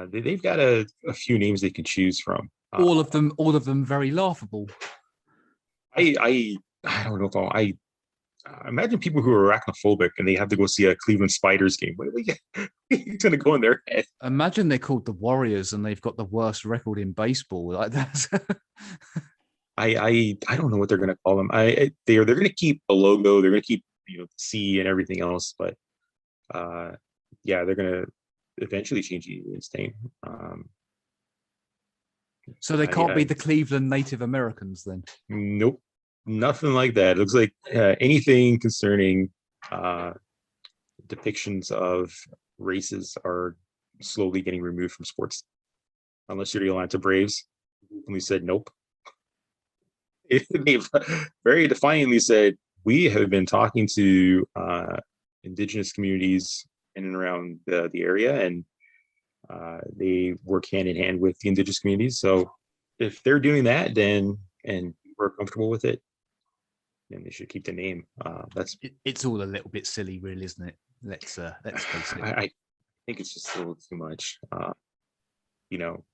They've got a few names they can choose from. All of them very laughable. I don't know if I imagine people who are arachnophobic and they have to go see a Cleveland Spiders game. What are you going to go in their head? Imagine they're called the Warriors and they've got the worst record in baseball. Like that. I don't know what they're going to call them. They're going to keep a logo. They're going to keep C and everything else, but they're going to eventually change its name. So they can't be the Cleveland Native Americans then? Nope, nothing like that. It looks like anything concerning depictions of races are slowly getting removed from sports, unless you're the Atlanta Braves, and we said nope. they've very defiantly said, we have been talking to indigenous communities in and around the area, and they work hand in hand with the indigenous communities. So if they're doing that, then and we're comfortable with it, then they should keep the name. It's all a little bit silly, really, isn't it? Let's face it. I think it's just a little too much. You know,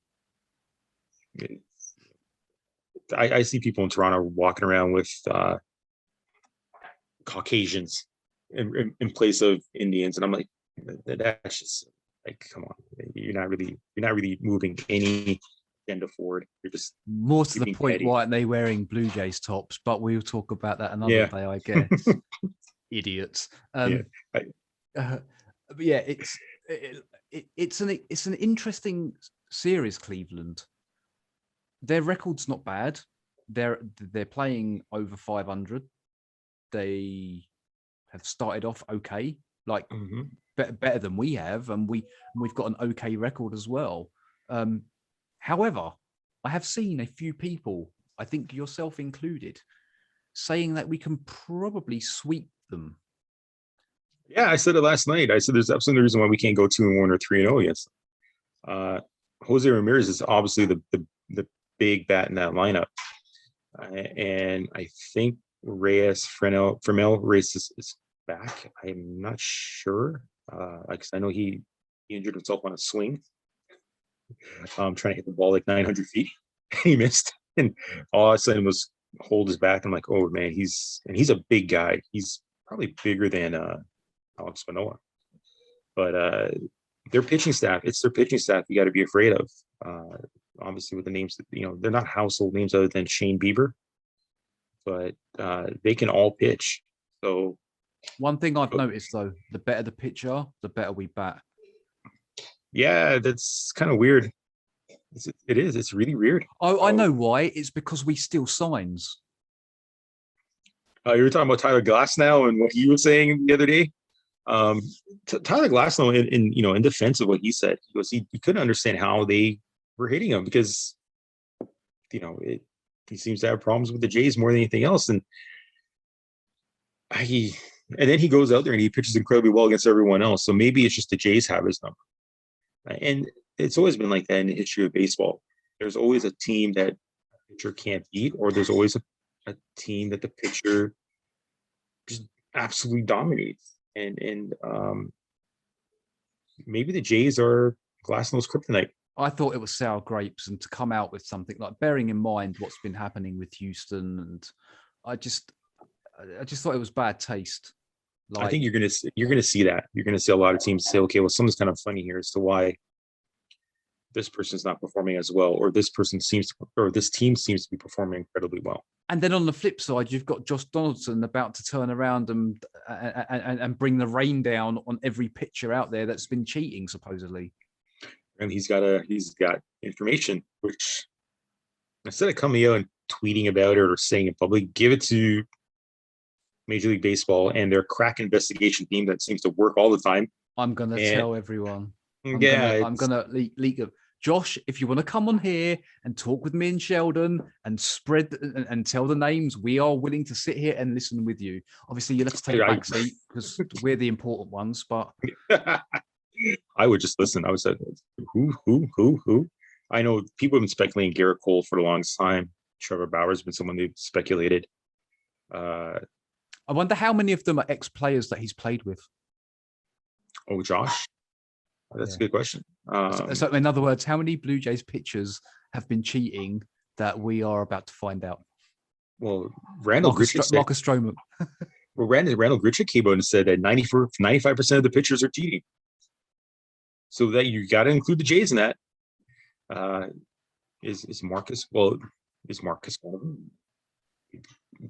I see people in Toronto walking around with Caucasians in place of Indians, and I'm like, that's just like, come on, you're not really moving any agenda forward. You're just more to the point. petty. Why aren't they wearing Blue Jays tops? But we'll talk about that another day, I guess. Idiots. But yeah, it's an interesting series. Cleveland, their record's not bad. They're playing over 500. They have started off okay, like better than we have, and we've got an okay record as well. However, I have seen a few people, I think yourself included, saying that we can probably sweep them. Yeah, I said it last night. I said there's absolutely no reason why we can't go 2-1 or 3-0 against them. Jose Ramirez is obviously the big bat in that lineup, and I think Fremel Reyes is back. I'm not sure, because I know he injured himself on a swing, trying to hit the ball like 900 feet. He missed, and all I said was hold his back. I'm like, oh man, he's a big guy. He's probably bigger than Alek Manoah. But their pitching staff, it's their pitching staff you got to be afraid of. Obviously, with the names that, they're not household names other than Shane Bieber, but they can all pitch. So one thing I've noticed though, the better the pitcher, the better we bat. Yeah, that's kind of weird. It is. It's really weird. Oh, I know why. It's because we steal signs. You were talking about Tyler Glasnow and what he was saying the other day. Tyler Glasnow, in defense of what he said, he couldn't understand how they were hitting him because, he seems to have problems with the Jays more than anything else. And then he goes out there and he pitches incredibly well against everyone else. So maybe it's just the Jays have his number. And it's always been like that in the history of baseball. There's always a team that the pitcher can't beat, or there's always a team that the pitcher just absolutely dominates. And maybe the Jays are Glasnow's kryptonite. I thought it was sour grapes, and to come out with something like, bearing in mind what's been happening with Houston, and I just thought it was bad taste. I think you're gonna see that. You're gonna see a lot of teams say, okay, well, something's kind of funny here as to why this person's not performing as well, or this team seems to be performing incredibly well. And then on the flip side, you've got Josh Donaldson about to turn around and bring the rain down on every pitcher out there that's been cheating, supposedly. And he's got information, which instead of coming out and tweeting about it or saying it publicly, give it to Major League Baseball and their crack investigation team that seems to work all the time. I'm gonna tell everyone. I'm gonna leak it. Josh, if you want to come on here and talk with me and Sheldon and spread and tell the names, we are willing to sit here and listen with you. Obviously, you'll have to take a back seat because we're the important ones. But I would just listen. I would say, who? I know people have been speculating Garrett Cole for the longest time. Trevor Bauer's been someone they've speculated. I wonder how many of them are ex-players that he's played with. Oh, Josh? That's a good question. So in other words, how many Blue Jays pitchers have been cheating that we are about to find out? Well, Randall Grichuk said, Marcus Stroman. Well, Randall Grichuk came out and said that 95% of the pitchers are cheating. So that you got to include the Jays in that. Is Marcus? Well, is Marcus one of them?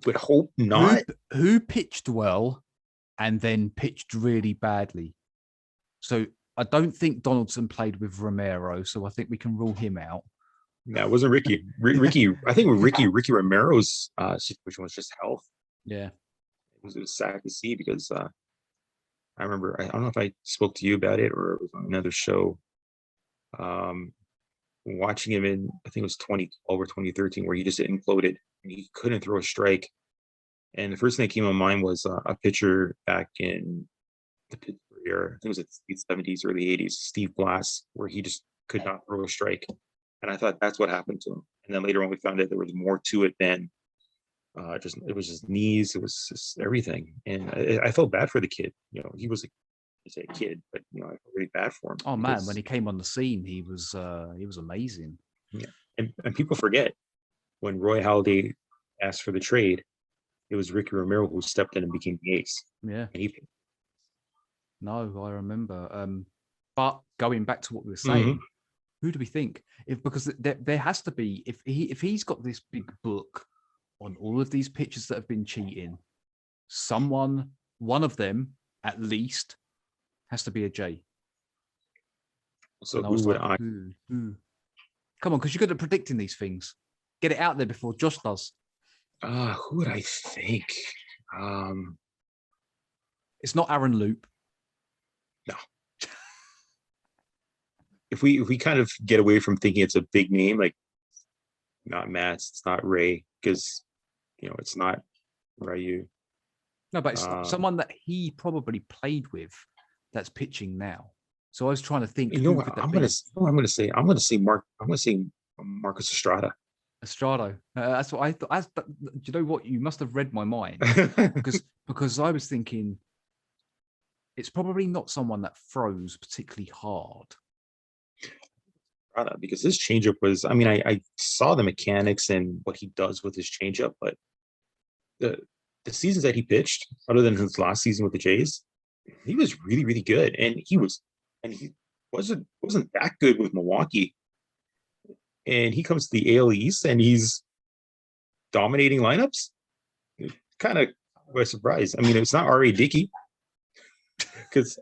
Would hope not. Who pitched well and then pitched really badly? So I don't think Donaldson played with Romero, so I think we can rule him out. No, it wasn't Ricky. Ricky, I think Ricky Romero's situation was just health. Yeah, it was sad to see because I remember, I don't know if I spoke to you about it or it was on another show. watching him in, I think it was 2012 or 2013, where he just imploded and he couldn't throw a strike. And the first thing that came to mind was a pitcher back in the Pittsburgh era. I think it was at the 70s, early 80s, Steve Blass, where he just could not throw a strike. And I thought that's what happened to him. And then later on, we found out there was more to it than it was his knees, it was just everything. And I felt bad for the kid. You know, he was a kid, but you know, I felt really bad for him. Oh man, when he came on the scene, he was amazing. Yeah, and people forget when Roy Halladay asked for the trade, it was Ricky Romero who stepped in and became the ace. Yeah. And no, I remember. But going back to what we were saying, who do we think? Because there has to be, if he's got this big book on all of these pitchers that have been cheating, one of them at least has to be a J. So who would I? Who? Come on, because you're good at predicting these things. Get it out there before Josh does. Who would I think? It's not Aaron Loop. No. If we kind of get away from thinking it's a big name, like not Mats, it's not Ray, because you know it's not Ryu. No, but it's someone that he probably played with that's pitching now. So I was trying to think. You know what? I'm going to say Marcus Estrada. Estrada. That's what I thought. Do you know what? You must have read my mind because I was thinking it's probably not someone that throws particularly hard. Because his changeup was, I mean, I saw the mechanics and what he does with his changeup, but the seasons that he pitched, other than his last season with the Jays, he was really, really good. And he wasn't that good with Milwaukee. And he comes to the AL East and he's dominating lineups. Kind of by surprise. I mean, it's not R.A. Dickey. Because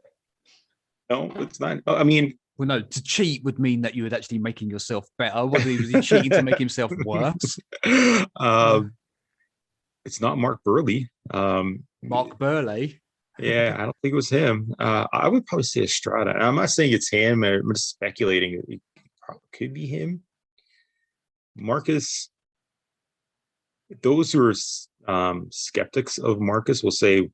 no, it's not. I mean, well, no, to cheat would mean that you were actually making yourself better. Was he cheating to make himself worse? It's not Mark Burley. Mark Burley? Yeah, I don't think it was him. I would probably say Estrada. And I'm not saying it's him. I'm just speculating. It probably could be him. Marcus, those who are skeptics of Marcus will say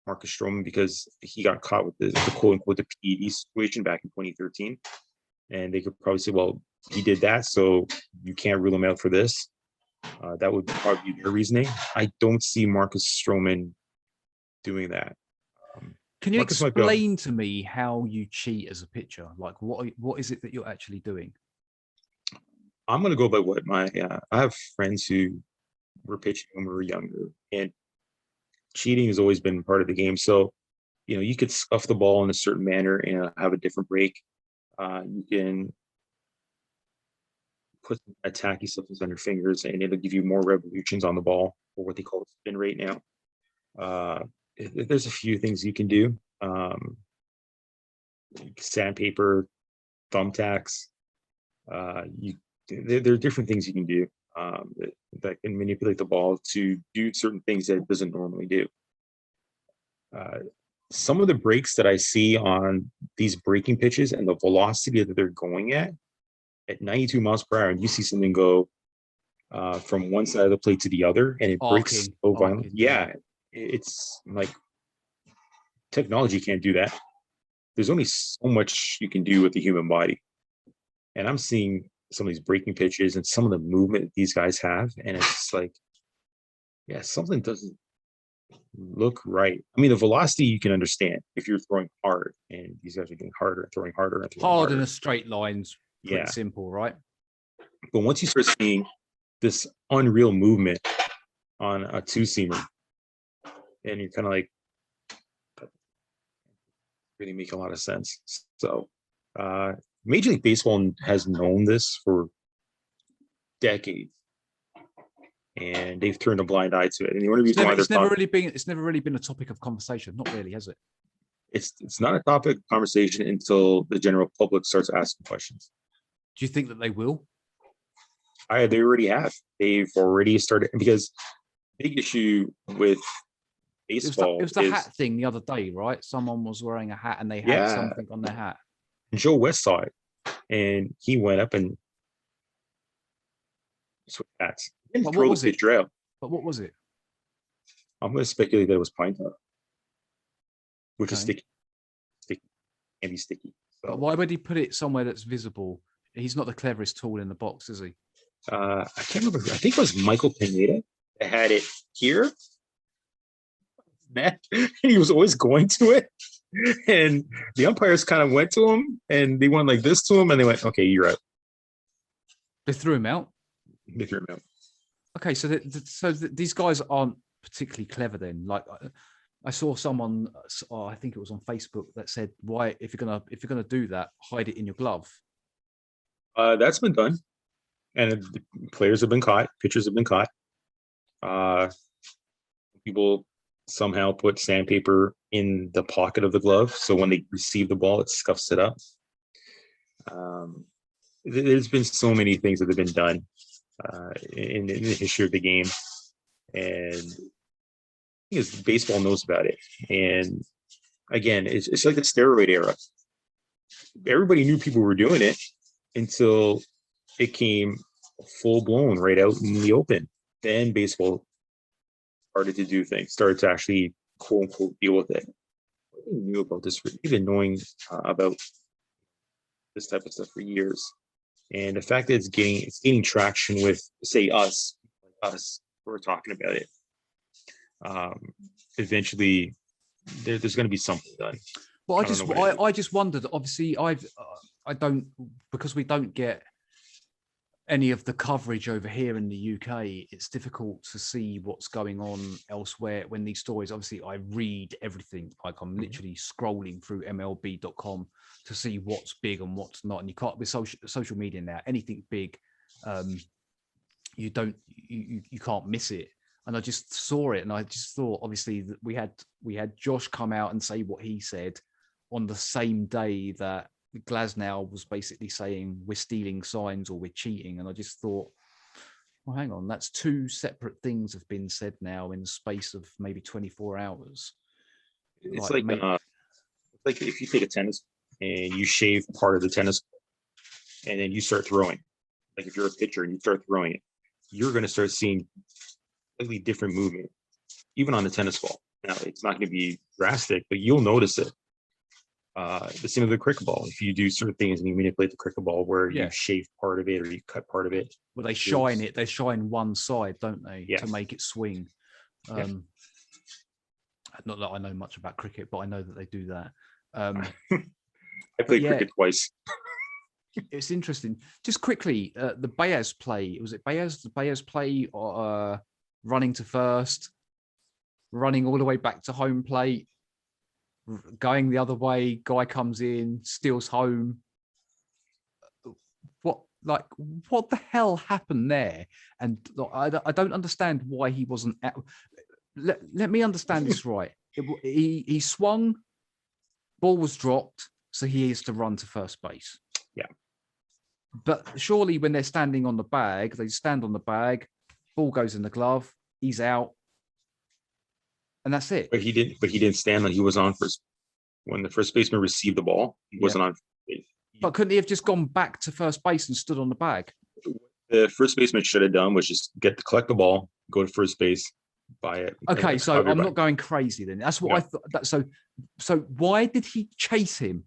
Marcus Stroman because he got caught with the quote-unquote the PED situation back in 2013. And they could probably say, well, he did that, so you can't rule him out for this. That would probably be their reasoning. I don't see Marcus Stroman doing that. Can you explain to me how you cheat as a pitcher? Like, what is it that you're actually doing? I'm going to go by what I have friends who were pitching when we were younger, and cheating has always been part of the game. So, you know, you could scuff the ball in a certain manner and have a different break. You can put a tacky substance on your fingers and it'll give you more revolutions on the ball, or what they call spin rate now. There's a few things you can do. Sandpaper, thumbtacks. There are different things you can do that can manipulate the ball to do certain things that it doesn't normally do. Some of the breaks that I see on these breaking pitches and the velocity that they're going at 92 miles per hour, and you see something go from one side of the plate to the other, and it breaks so violently. Yeah, it's like technology can't do that. There's only so much you can do with the human body. And I'm seeing some of these breaking pitches and some of the movement that these guys have, and it's just like, yeah, something doesn't look right. I mean, the velocity you can understand if you're throwing hard, and these guys are getting harder and throwing harder and throwing harder. In a straight line's pretty simple, right? But once you start seeing this unreal movement on a two-seamer, and you're kind of like, really make a lot of sense. So Major League Baseball has known this for decades, and they've turned a blind eye to it. And the only reason it's never really been a topic of conversation. Not really, has it? It's not a topic of conversation until the general public starts asking questions. Do you think that they will? They already have. They've already started, because big issue with baseball. It was the hat thing the other day, right? Someone was wearing a hat and they had something on their hat. And Joe West saw it, and he went up and switch hats. He didn't But throw what the was it? pitcher out. But what was it? I'm going to speculate that it was pine tar, which is Okay. sticky. Sticky. Can be sticky. So, But why would he put it somewhere that's visible? He's not the cleverest tool in the box, is he? I can't remember. I think it was Michael Pineda that had it here. And he was always going to it. And the umpires kind of went to him and they went like this to him and they went, okay, you're out. They threw him out. They threw him out. Okay, so these guys aren't particularly clever then. Like I saw someone, I think it was on Facebook, that said, "Why, if you're gonna do that, hide it in your glove." That's been done, and the players have been caught. Pitchers have been caught. People somehow put sandpaper in the pocket of the glove, so when they receive the ball, it scuffs it up. There's been so many things that have been done in the history of the game, and because baseball knows about it. And again, it's like the steroid era. Everybody knew people were doing it until it came full blown right out in the open. Then baseball started to do things, started to actually quote unquote deal with it. I knew about this, even knowing about this type of stuff for years. And the fact that it's gaining traction with, say, us, we're talking about it. Eventually, there's going to be something done. Well, I just wondered. Obviously, I don't, because we don't get any of the coverage over here in the UK. It's difficult to see what's going on elsewhere when these stories. Obviously, I read everything. Like I'm literally scrolling through MLB.com to see what's big and what's not. And you can't, with social media now, anything big, you can't miss it. And I just saw it, and I just thought, obviously, that we had Josh come out and say what he said on the same day that Glasnow was basically saying we're stealing signs or we're cheating. And I just thought, well, hang on, that's two separate things have been said now in the space of maybe 24 hours. It's like if you take a tennis and you shave part of the tennis and then you start throwing. Like if you're a pitcher and you start throwing it, you're going to start seeing slightly different movement, even on the tennis ball. Now, it's not going to be drastic, but you'll notice it. The same with the cricket ball. If you do certain things and you manipulate the cricket ball where you shave part of it or you cut part of it. Well, they shine it. They shine one side, don't they, yes, to make it swing. Not that I know much about cricket, but I know that they do that. I played cricket twice. It's interesting. Just quickly, the Baez play. Was it Baez? The Baez play, running to first, running all the way back to home plate, going the other way. Guy comes in, steals home. What the hell happened there? And I don't understand why he wasn't. Let me understand this right. He swung, ball was dropped, so he has to run to first base. Yeah. But surely when they're standing on the bag, they stand on the bag, ball goes in the glove, he's out, and that's it. But he didn't stand on. He was on first. When the first baseman received the ball, he wasn't on. But couldn't he have just gone back to first base and stood on the bag? The first baseman should have done was just collect the ball, go to first base, buy it. Okay, so I'm not going crazy then. That's what I thought. So why did he chase him?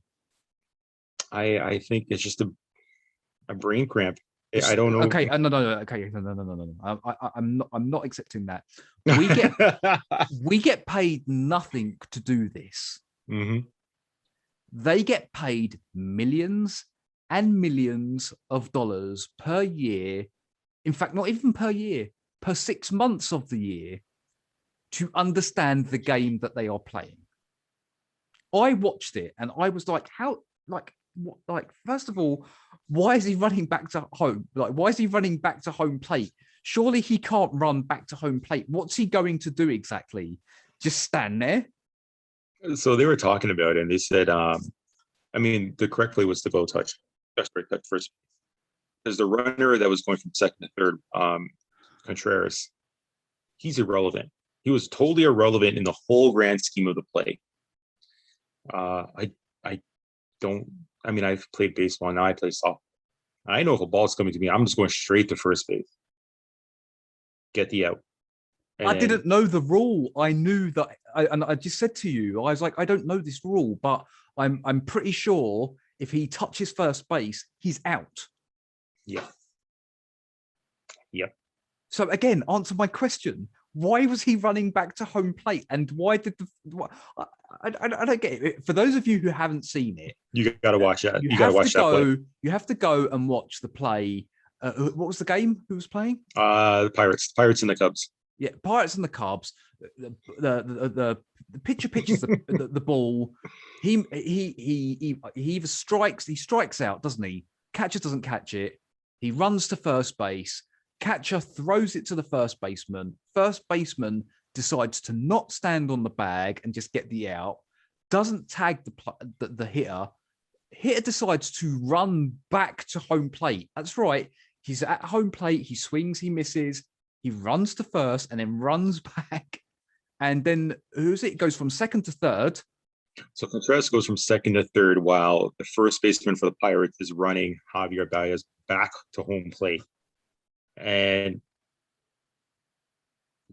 I think it's just a brain cramp. I don't know. Okay, no. Okay, no. I'm not accepting that. We get paid nothing to do this. Mm-hmm. They get paid millions and millions of dollars per year. In fact, not even per year, per 6 months of the year, to understand the game that they are playing. I watched it and I was like, first of all, why is he running back to home? Why is he running back to home plate? Surely he can't run back to home plate. What's he going to do exactly? Just stand there? So they were talking about it and they said, the correct play was to go touch first. Because the runner that was going from second to third, Contreras, he's irrelevant. He was totally irrelevant in the whole grand scheme of the play. I've played baseball, now I play softball. I know if a ball's coming to me, I'm just going straight to first base. get the out. And I then, didn't know the rule. I knew that, and I just said to you, I was like, I don't know this rule, but I'm pretty sure if he touches first base, he's out. yeah. Yep. So again, answer my question. Why was he running back to home plate? And why did I don't get it. For those of you who haven't seen it, You got to watch that. you You got to have to watch that play. go. You have to go and watch the play. What was the game? Who was playing? The Pirates and the Cubs. Yeah, Pirates and the Cubs. The pitcher pitches the ball. He either strikes out, doesn't he? Catcher doesn't catch it. He runs to first base. Catcher throws it to the first baseman. First baseman decides to not stand on the bag and just get the out. Doesn't tag the hitter. Hitter decides to run back to home plate. That's right. He's at home plate. He swings. He misses. He runs to first and then runs back. And then who's it? It goes from second to third. So Contreras goes from second to third while the first baseman for the Pirates is running Javier Baez back to home plate. And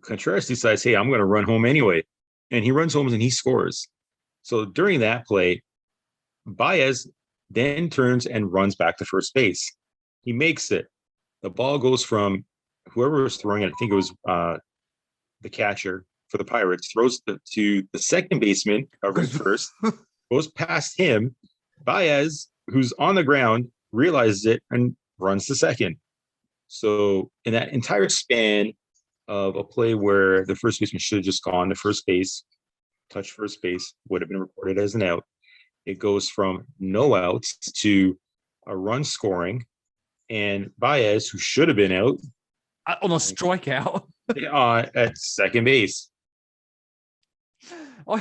Contreras decides, hey, I'm going to run home anyway. And he runs home and he scores. So during that play, Baez then turns and runs back to first base. He makes it. The ball goes from whoever was throwing it, I think it was the catcher for the Pirates, throws to the second baseman, covering first, goes past him. Baez, who's on the ground, realizes it and runs to second. So in that entire span of a play where the first baseman should have just gone to first base, touched first base, would have been reported as an out. It goes from no outs to a run scoring, and Baez, who should have been out on a strikeout at second base. I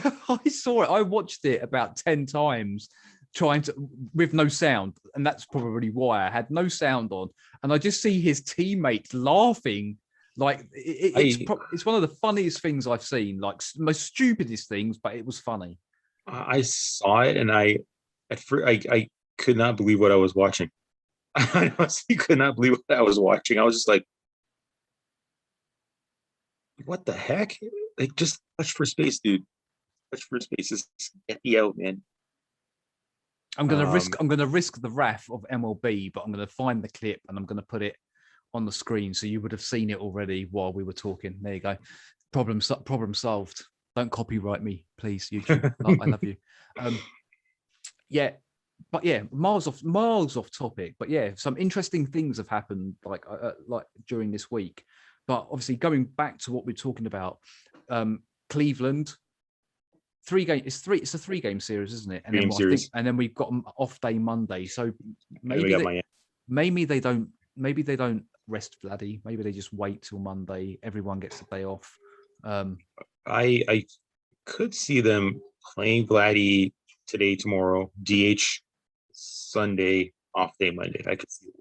saw it. I watched it about 10 times with no sound. And that's probably why I had no sound on. And I just see his teammates laughing. Like it's one of the funniest things I've seen, like most stupidest things, but it was funny. I saw it and I could not believe what I was watching. I honestly could not believe what I was watching. I was just like, what the heck? Like, just touch first base, dude. Touch first base. Just get the out, man. I'm gonna risk the wrath of MLB, but I'm gonna find the clip and I'm gonna put it on the screen so you would have seen it already while we were talking. There you go. Problem solved. Don't copyright me, please, YouTube. I love you. Yeah, but yeah, miles off topic. But yeah, some interesting things have happened like during this week. But obviously, going back to what we're talking about, Cleveland. 3 game. It's a 3-game series, isn't it? And then and then we've got an off day Monday. So maybe they don't rest Vladdy. Maybe they just wait till Monday. Everyone gets a day off. I could see them playing Vladdy today, tomorrow, DH Sunday, off day Monday. I could see it.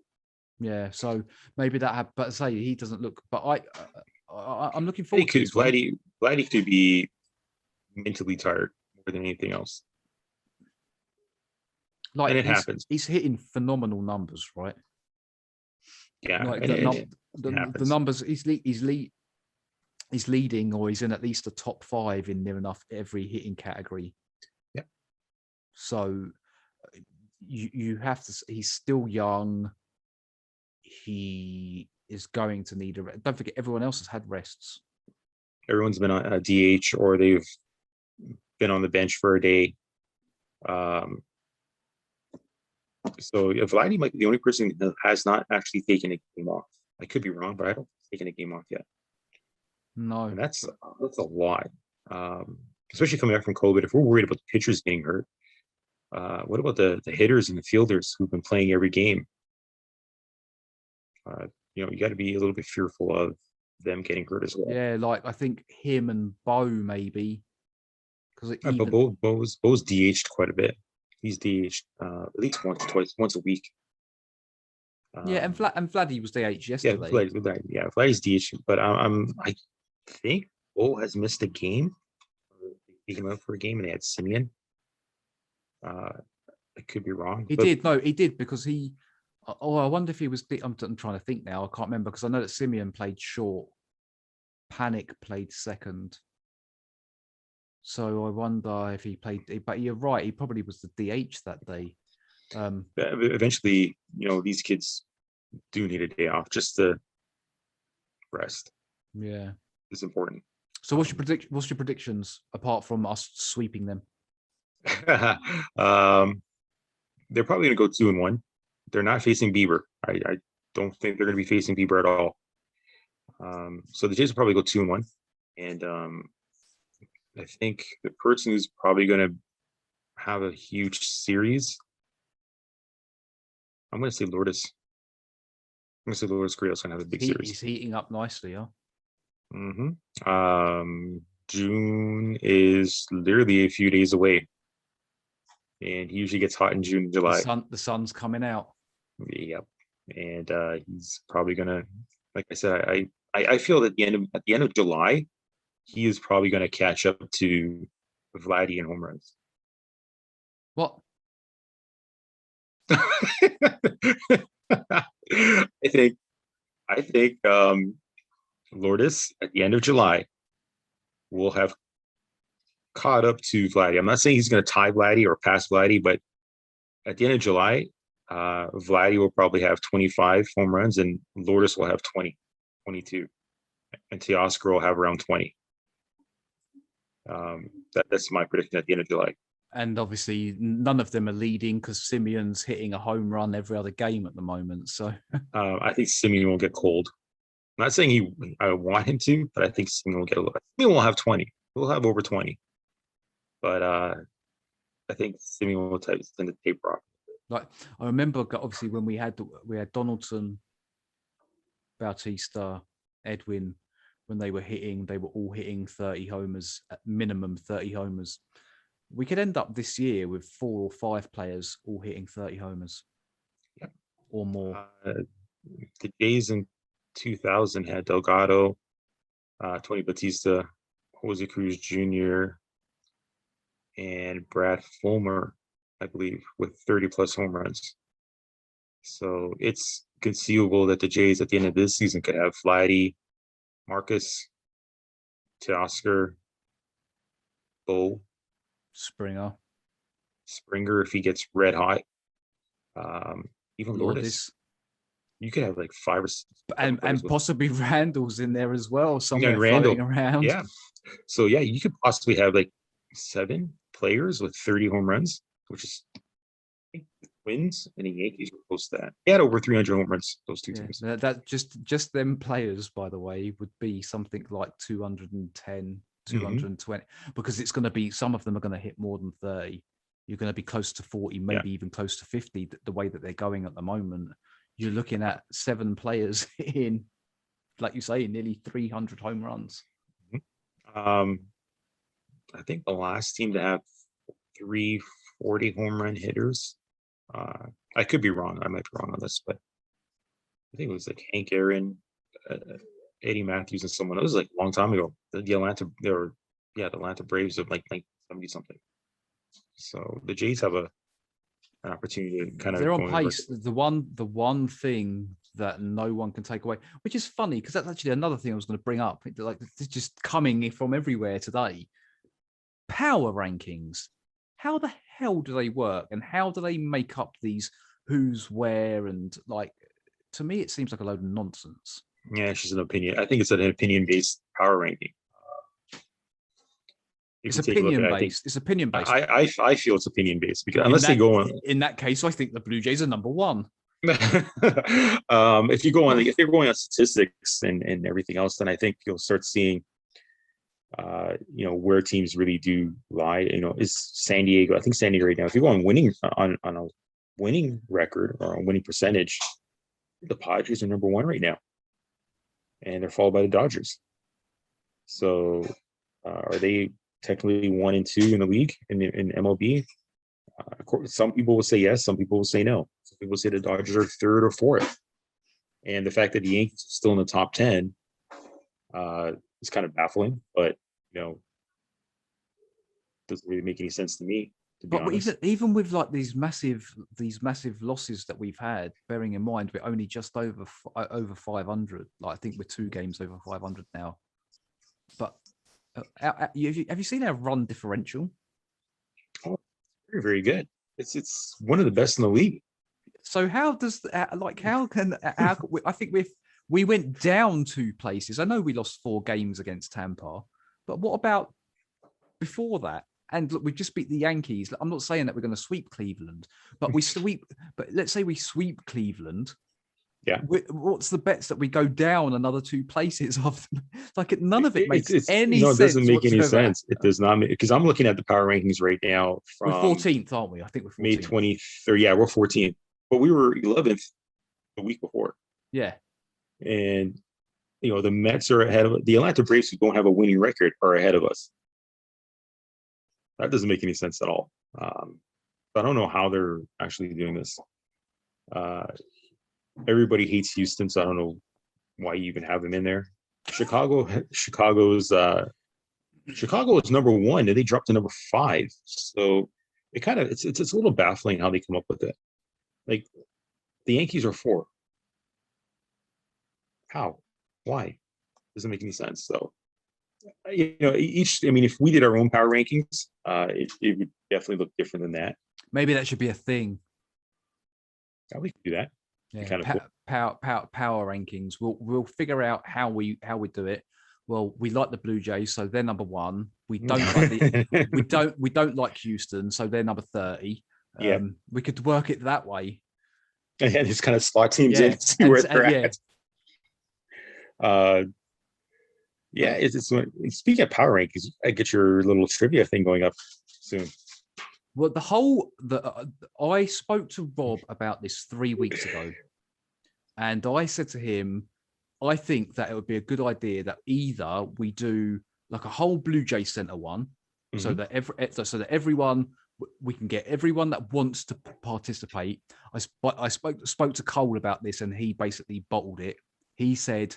Yeah, so maybe that. But say he doesn't look. But I'm looking forward to this. Vladdy could be mentally tired more than anything else. Like, and it happens. He's hitting phenomenal numbers, right? Yeah, like the numbers. He's leading, or he's in at least a top 5 in near enough every hitting category. Yeah. So you have to. He's still young. He is going to need a rest. Don't forget, everyone else has had rests. Everyone's been on a DH or they've been on the bench for a day. So Vladdy might be the only person that has not actually taken a game off. I could be wrong, but I don't think he's taken a game off yet. No, and that's a lot. Especially coming back from COVID. If we're worried about the pitchers getting hurt, what about the hitters and the fielders who've been playing every game? You got to be a little bit fearful of them getting hurt as well. Yeah, like I think him and Bo maybe. But Bo's DH'd quite a bit. He's DH'd at least once a week. Yeah, and Vladdy was DH yesterday. Yeah, Vladdy's DH. But I think Bo has missed a game. He came out for a game and they had Simeon. I could be wrong. He did because he. Oh, I wonder if he was. I'm trying to think now. I can't remember because I know that Simeon played short. Panic played second. So I wonder if he played, but you're right, he probably was the DH that day. Eventually, these kids do need a day off just to rest. Yeah. It's important. So what's your predictions apart from us sweeping them? They're probably going to go 2-1. They're not facing Bieber. I don't think they're going to be facing Bieber at all. So the Jays will probably go 2-1. And I think the person who's probably going to have a huge series, I'm going to say Lourdes. I'm going to say Lourdes Gurriel's going to have a big series. He's heating up nicely, huh? June is literally a few days away. And he usually gets hot in June and July. The sun's coming out. Yep. And he's probably gonna, like I said, I feel that at the end of July, he is probably gonna catch up to Vladdy in home runs. What? I think Lourdes at the end of July will have caught up to Vladdy. I'm not saying he's going to tie Vladdy or pass Vladdy, but at the end of July, Vladdy will probably have 25 home runs and Lourdes will have 20, 22. And Teoscar will have around 20. That's my prediction at the end of July. And obviously, none of them are leading because Simeon's hitting a home run every other game at the moment. So I think Simeon will get cold. I'm not saying I want him to, but I think Simeon will get a little. Simeon will have 20. He'll have over 20. But I think Simeon will tend to taper off. Like I remember, obviously, when we had Donaldson, Bautista, Edwin, when they were all hitting 30 homers at minimum, 30 homers. We could end up this year with 4 or 5 players all hitting 30 homers, or more. The Jays in 2000 had Delgado, Tony Batista, Jose Cruz Jr., and Brad Fulmer, I believe, with 30-plus home runs. So it's conceivable that the Jays at the end of this season could have Vladdy, Marcus, Teoscar, Bo, Springer if he gets red hot, even Lourdes. You could have like 5 or 6. And possibly Randall's in there as well, somewhere floating around. Yeah. So, you could possibly have like 7 players with 30 home runs, which is Twins and the Yankees were close to that. They had over 300 home runs, those two teams. That just them players, by the way, would be something like 210, 220, because it's going to be, some of them are going to hit more than 30. You're going to be close to 40, maybe even close to 50, the way that they're going at the moment. You're looking at 7 players in, like you say, nearly 300 home runs. I think the last team to have 3 40 home run hitters, I could be wrong. I might be wrong on this, but I think it was like Hank Aaron, Eddie Matthews, and someone. It was like a long time ago. The Atlanta Braves of like 70 something. So the Jays have an opportunity to kind of. They're on pace. The one thing that no one can take away, which is funny because that's actually another thing I was going to bring up. Like it's just coming from everywhere today. Power rankings. How the hell do they work, and how do they make up these who's where? And like, to me, it seems like a load of nonsense. Yeah, it's just an opinion. I think it's an opinion-based power ranking. It's opinion-based. It's opinion-based. I feel it's opinion-based because unless they go on. In that case, I think the Blue Jays are number 1. If you're going on statistics and everything else, then I think you'll start seeing, where teams really do lie. Is San Diego? I think San Diego right now. If you go on winning on a winning record or a winning percentage, the Padres are number 1 right now, and they're followed by the Dodgers. So, are they technically 1 and 2 in the league in MLB? Of course, some people will say yes, some people will say no. Some people say the Dodgers are 3rd or 4th, and the fact that the Yankees are still in the top 10 is kind of baffling. But doesn't really make any sense to me. To be honest. Even with like these massive losses that we've had, bearing in mind we're only just over 500. Like I think we're 2 games over 500 now. But have you seen our run differential? Oh, very, very good. It's one of the best in the league. So how does how can I think we went down 2 places. I know we lost 4 games against Tampa, but what about before that? And look, we just beat the Yankees. I'm not saying that we're going to sweep Cleveland, but But let's say we sweep Cleveland. Yeah. What's the bets that we go down another 2 places after? Like none of it makes any no, sense. It doesn't make any whatsoever. sense. It does not, because I'm looking at the power rankings right now from We're 14th, aren't we? I think we're 14th. May 23rd. Yeah, we're 14th, but we were 11th the week before. Yeah. And the Mets are ahead of the Atlanta Braves, who don't have a winning record, are ahead of us. That doesn't make any sense at all. I don't know how they're actually doing this. Everybody hates Houston, so I don't know why you even have them in there. Chicago is number 1, and they dropped to number 5. So it's a little baffling how they come up with it. Like the Yankees are 4. How? Why? Doesn't make any sense. So if we did our own power rankings, it would definitely look different than that. Maybe that should be a thing. Yeah, we could do that. Yeah, kind of power rankings. We'll figure out how we do it. Well, we like the Blue Jays, so they're number 1. We don't like we don't like Houston, so they're number 30. Yeah. We could work it that way. And just kind of slot teams in, see where they're at. Speaking of power rankings, I get your little trivia thing going up soon. Well, I spoke to Rob about this 3 weeks ago, and I said to him, I think that it would be a good idea that either we do like a whole Blue Jay Center one, so that everyone, we can get everyone that wants to participate. I spoke to Cole about this, and he basically bottled it. He said,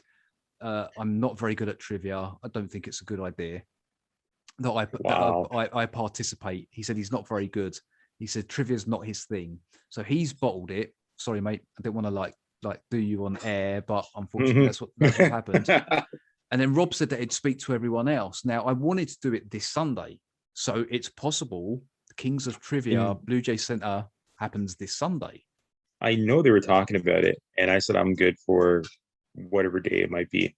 I'm not very good at trivia. I don't think it's a good idea that I participate. He said he's not very good. He said trivia's not his thing. So he's bottled it. Sorry, mate. I didn't want to like do you on air, but unfortunately that's what happened. And then Rob said that he'd speak to everyone else. Now I wanted to do it this Sunday. So it's possible the Kings of Trivia Blue Jay Center happens this Sunday. I know they were talking about it, and I said I'm good for whatever day it might be.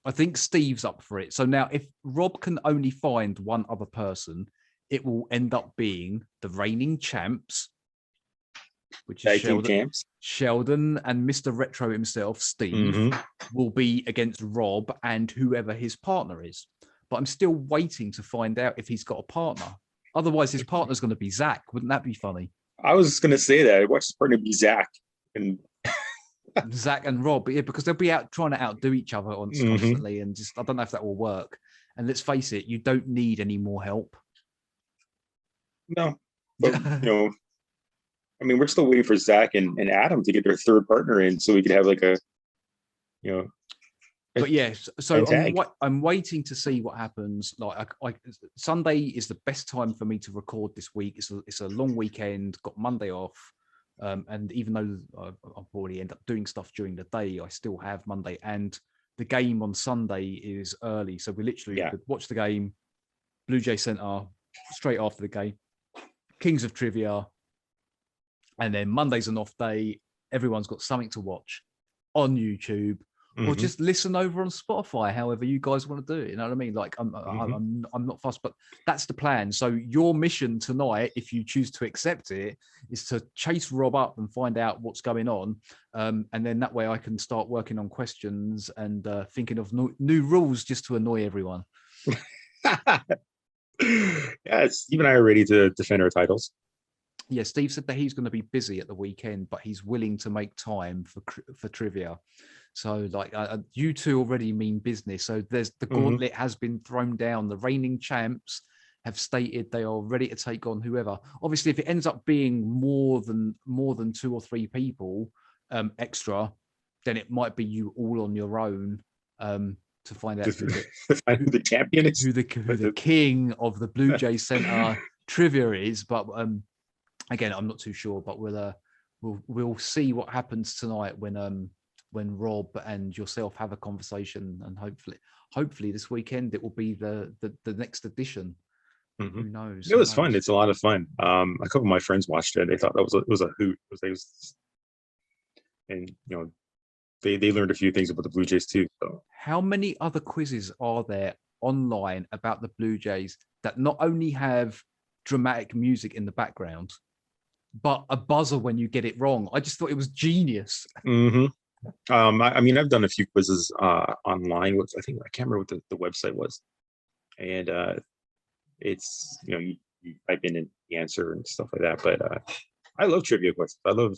I think Steve's up for it. So now if Rob can only find one other person, it will end up being the reigning champs, which is Sheldon, and Mr. Retro himself, Steve, will be against Rob and whoever his partner is. But I'm still waiting to find out if he's got a partner. Otherwise, his partner's going to be Zach. Wouldn't that be funny? I was just going to say that. I watched his partner be Zach. And Zach and Rob, yeah, because they'll be out trying to outdo each other constantly, and just I don't know if that will work. And let's face it, you don't need any more help. No, but we're still waiting for Zach and Adam to get their third partner in, so we could have like a. But yes, so I'm waiting to see what happens. Like, Sunday is the best time for me to record this week. It's a long weekend. Got Monday off. And even though I've already end up doing stuff during the day, I still have Monday, and the game on Sunday is early. So we literally could watch the game, Blue Jay Center, straight after the game, Kings of Trivia, and then Monday's an off day. Everyone's got something to watch on YouTube, or just listen over on Spotify, however you guys want to do it. You know what I mean? Like I'm not fussed, but that's the plan. So your mission tonight, if you choose to accept it, is to chase Rob up and find out what's going on. And then that way I can start working on questions and thinking of new rules just to annoy everyone. Yeah, Steve and I are ready to defend our titles. Yeah, Steve said that he's going to be busy at the weekend, but he's willing to make time for trivia. So, like, you two already mean business. So, there's the gauntlet has been thrown down. The reigning champs have stated they are ready to take on whoever. Obviously, if it ends up being more than 2 or 3 people extra, then it might be you all on your own to find out who the champion is, who the king of the Blue Jay Center trivia is. But again, I'm not too sure. But we'll see what happens tonight when when Rob and yourself have a conversation, and hopefully this weekend it will be the next edition. Who knows? It was fun. It's a lot of fun. A couple of my friends watched it. They thought it was a hoot. And they learned a few things about the Blue Jays too. So. How many other quizzes are there online about the Blue Jays that not only have dramatic music in the background, but a buzzer when you get it wrong? I just thought it was genius. I've done a few quizzes online. I can't remember what the website was, and it's you type in the answer and stuff like that. But I love trivia quizzes. I love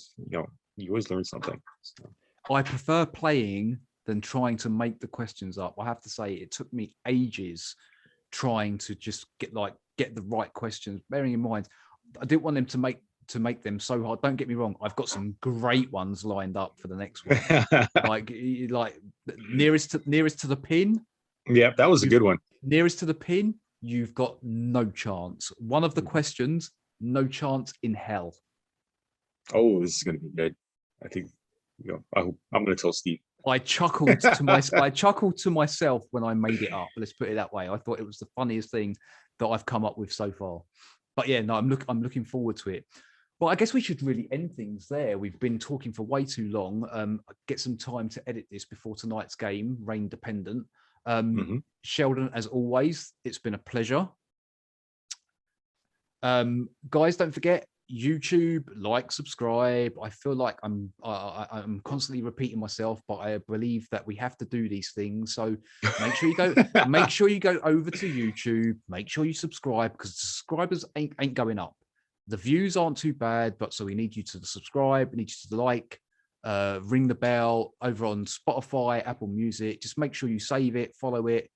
you always learn something. So. I prefer playing than trying to make the questions up. I have to say, it took me ages trying to just get the right questions. Bearing in mind, I didn't want them to make them so hard. Don't get me wrong, I've got some great ones lined up for the next one. like nearest to the pin. Yeah, that was a good one. Nearest to the pin, you've got no chance. One of the questions, no chance in hell. Oh, this is going to be good. I think I'm going to tell Steve. I chuckled to myself when I made it up. Let's put it that way. I thought it was the funniest thing that I've come up with so far. But yeah, no, I'm looking forward to it. Well, I guess we should really end things there. We've been talking for way too long. Get some time to edit this before tonight's game, rain dependent. Sheldon, as always, it's been a pleasure. Guys, don't forget YouTube, subscribe. I feel like I'm constantly repeating myself, but I believe that we have to do these things. So make sure you go over to YouTube. Make sure you subscribe, because subscribers ain't going up. The views aren't too bad, but so we need you to subscribe. We need you to ring the bell over on Spotify, Apple Music. Just make sure you save it, follow it.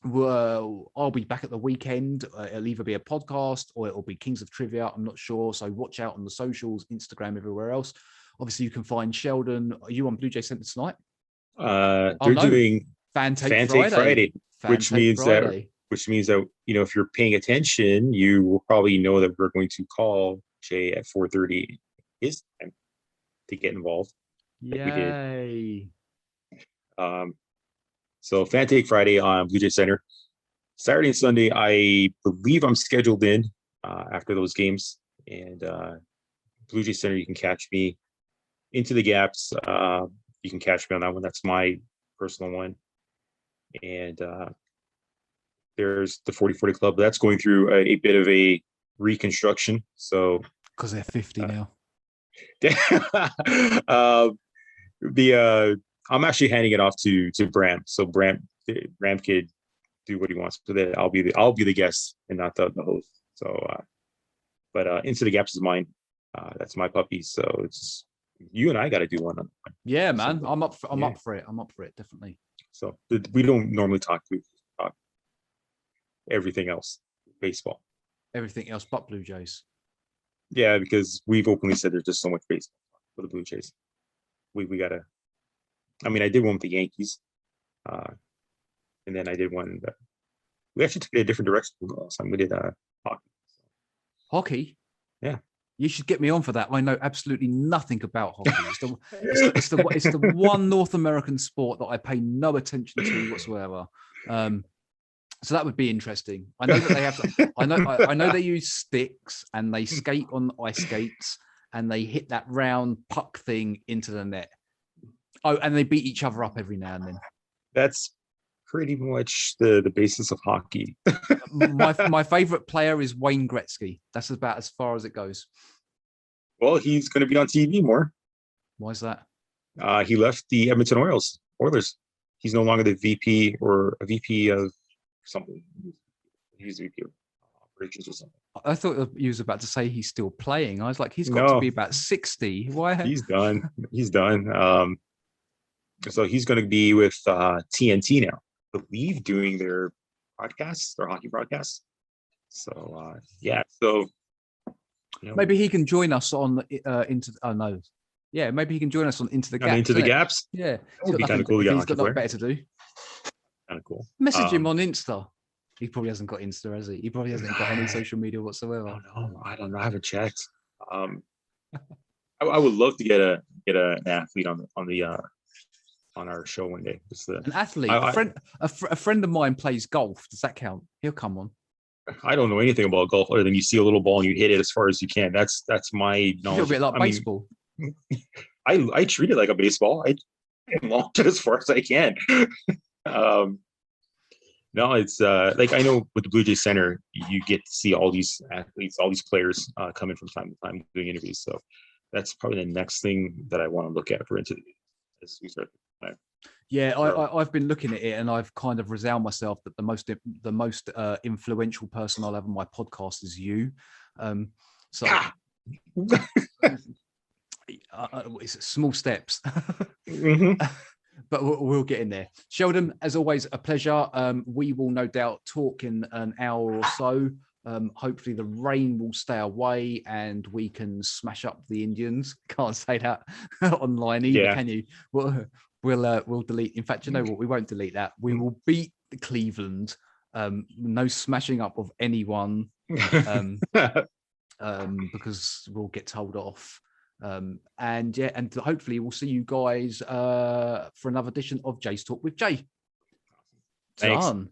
Well, I'll be back at the weekend. It'll either be a podcast or it'll be Kings of Trivia. I'm not sure. So watch out on the socials, Instagram, everywhere else. Obviously, you can find Sheldon. Are you on Blue Jay Center tonight? They're doing Fan Take Friday, which means that if you're paying attention, you will probably know that we're going to call Jay at 4:30 his time to get involved. Yay! So Fan Take Friday on Blue Jay Center. Saturday and Sunday, I believe I'm scheduled in after those games. And Blue Jay Center, you can catch me. Into the Gaps, you can catch me on that one. That's my personal one. And there's the 40/40 Club. That's going through a bit of a reconstruction. So because they're 50 now. I'm actually handing it off to Bram. So Bram could do what he wants with it. I'll be the guest and not the host. So, but Into the Gaps is mine. That's my puppy. So it's you and I got to do one. Yeah, man. I'm up for it. I'm up for it, definitely. So we don't normally talk everything else, baseball. Everything else but Blue Jays. Yeah, because we've openly said there's just so much baseball for the Blue Jays. We gotta. I mean, I did one with the Yankees, and then I did one. We actually took it a different direction last time. We did hockey. Hockey? Yeah. You should get me on for that. I know absolutely nothing about hockey. It's the one North American sport that I pay no attention to whatsoever. So that would be interesting. I know that they have. I know they use sticks and they skate on ice skates and they hit that round puck thing into the net. Oh, and they beat each other up every now and then. That's pretty much the basis of hockey. my favorite player is Wayne Gretzky. That's about as far as it goes. Well, he's going to be on TV more. Why is that? He left the Edmonton Oilers. He's no longer the VP or a VP of something. He's the VP of operations or something. I thought he was about to say he's still playing. I was like, he's got to be about 60. Why? He's done. So he's going to be with TNT now, I believe, doing their hockey broadcasts. So yeah, so maybe he can join us on Into. Oh no, yeah, maybe he can join us on Into the Gaps. Into the Gaps, yeah, that would be kind of cool. He's got nothing better to do. Kind of cool. Message him on Insta. He probably hasn't got Insta, has he? He probably hasn't got any social media whatsoever. I don't know. I haven't checked. I would love to get a get an athlete on our show one day. An athlete, a friend of mine plays golf. Does that count? He'll come on. I don't know anything about golf other than you see a little ball and you hit it as far as you can. That's my knowledge. A bit like baseball. I treat it like a baseball. I launch it as far as I can. No, it's like I know with the Blue Jays Center, you get to see all these athletes, all these players coming from time to time doing interviews. So that's probably the next thing that I want to look at for into as we start. Yeah, I've been looking at it, and I've kind of resound myself that the most influential person I'll have on my podcast is you. It's small steps, but we'll get in there. Sheldon, as always, a pleasure. We will no doubt talk in an hour or so. Hopefully the rain will stay away and we can smash up the Indians. Can't say that online either, can you? We'll delete. In fact, you know what? We won't delete that. We will beat Cleveland. No smashing up of anyone, because we'll get told off. And hopefully we'll see you guys for another edition of Jay's Talk with Jay. Thanks. Done.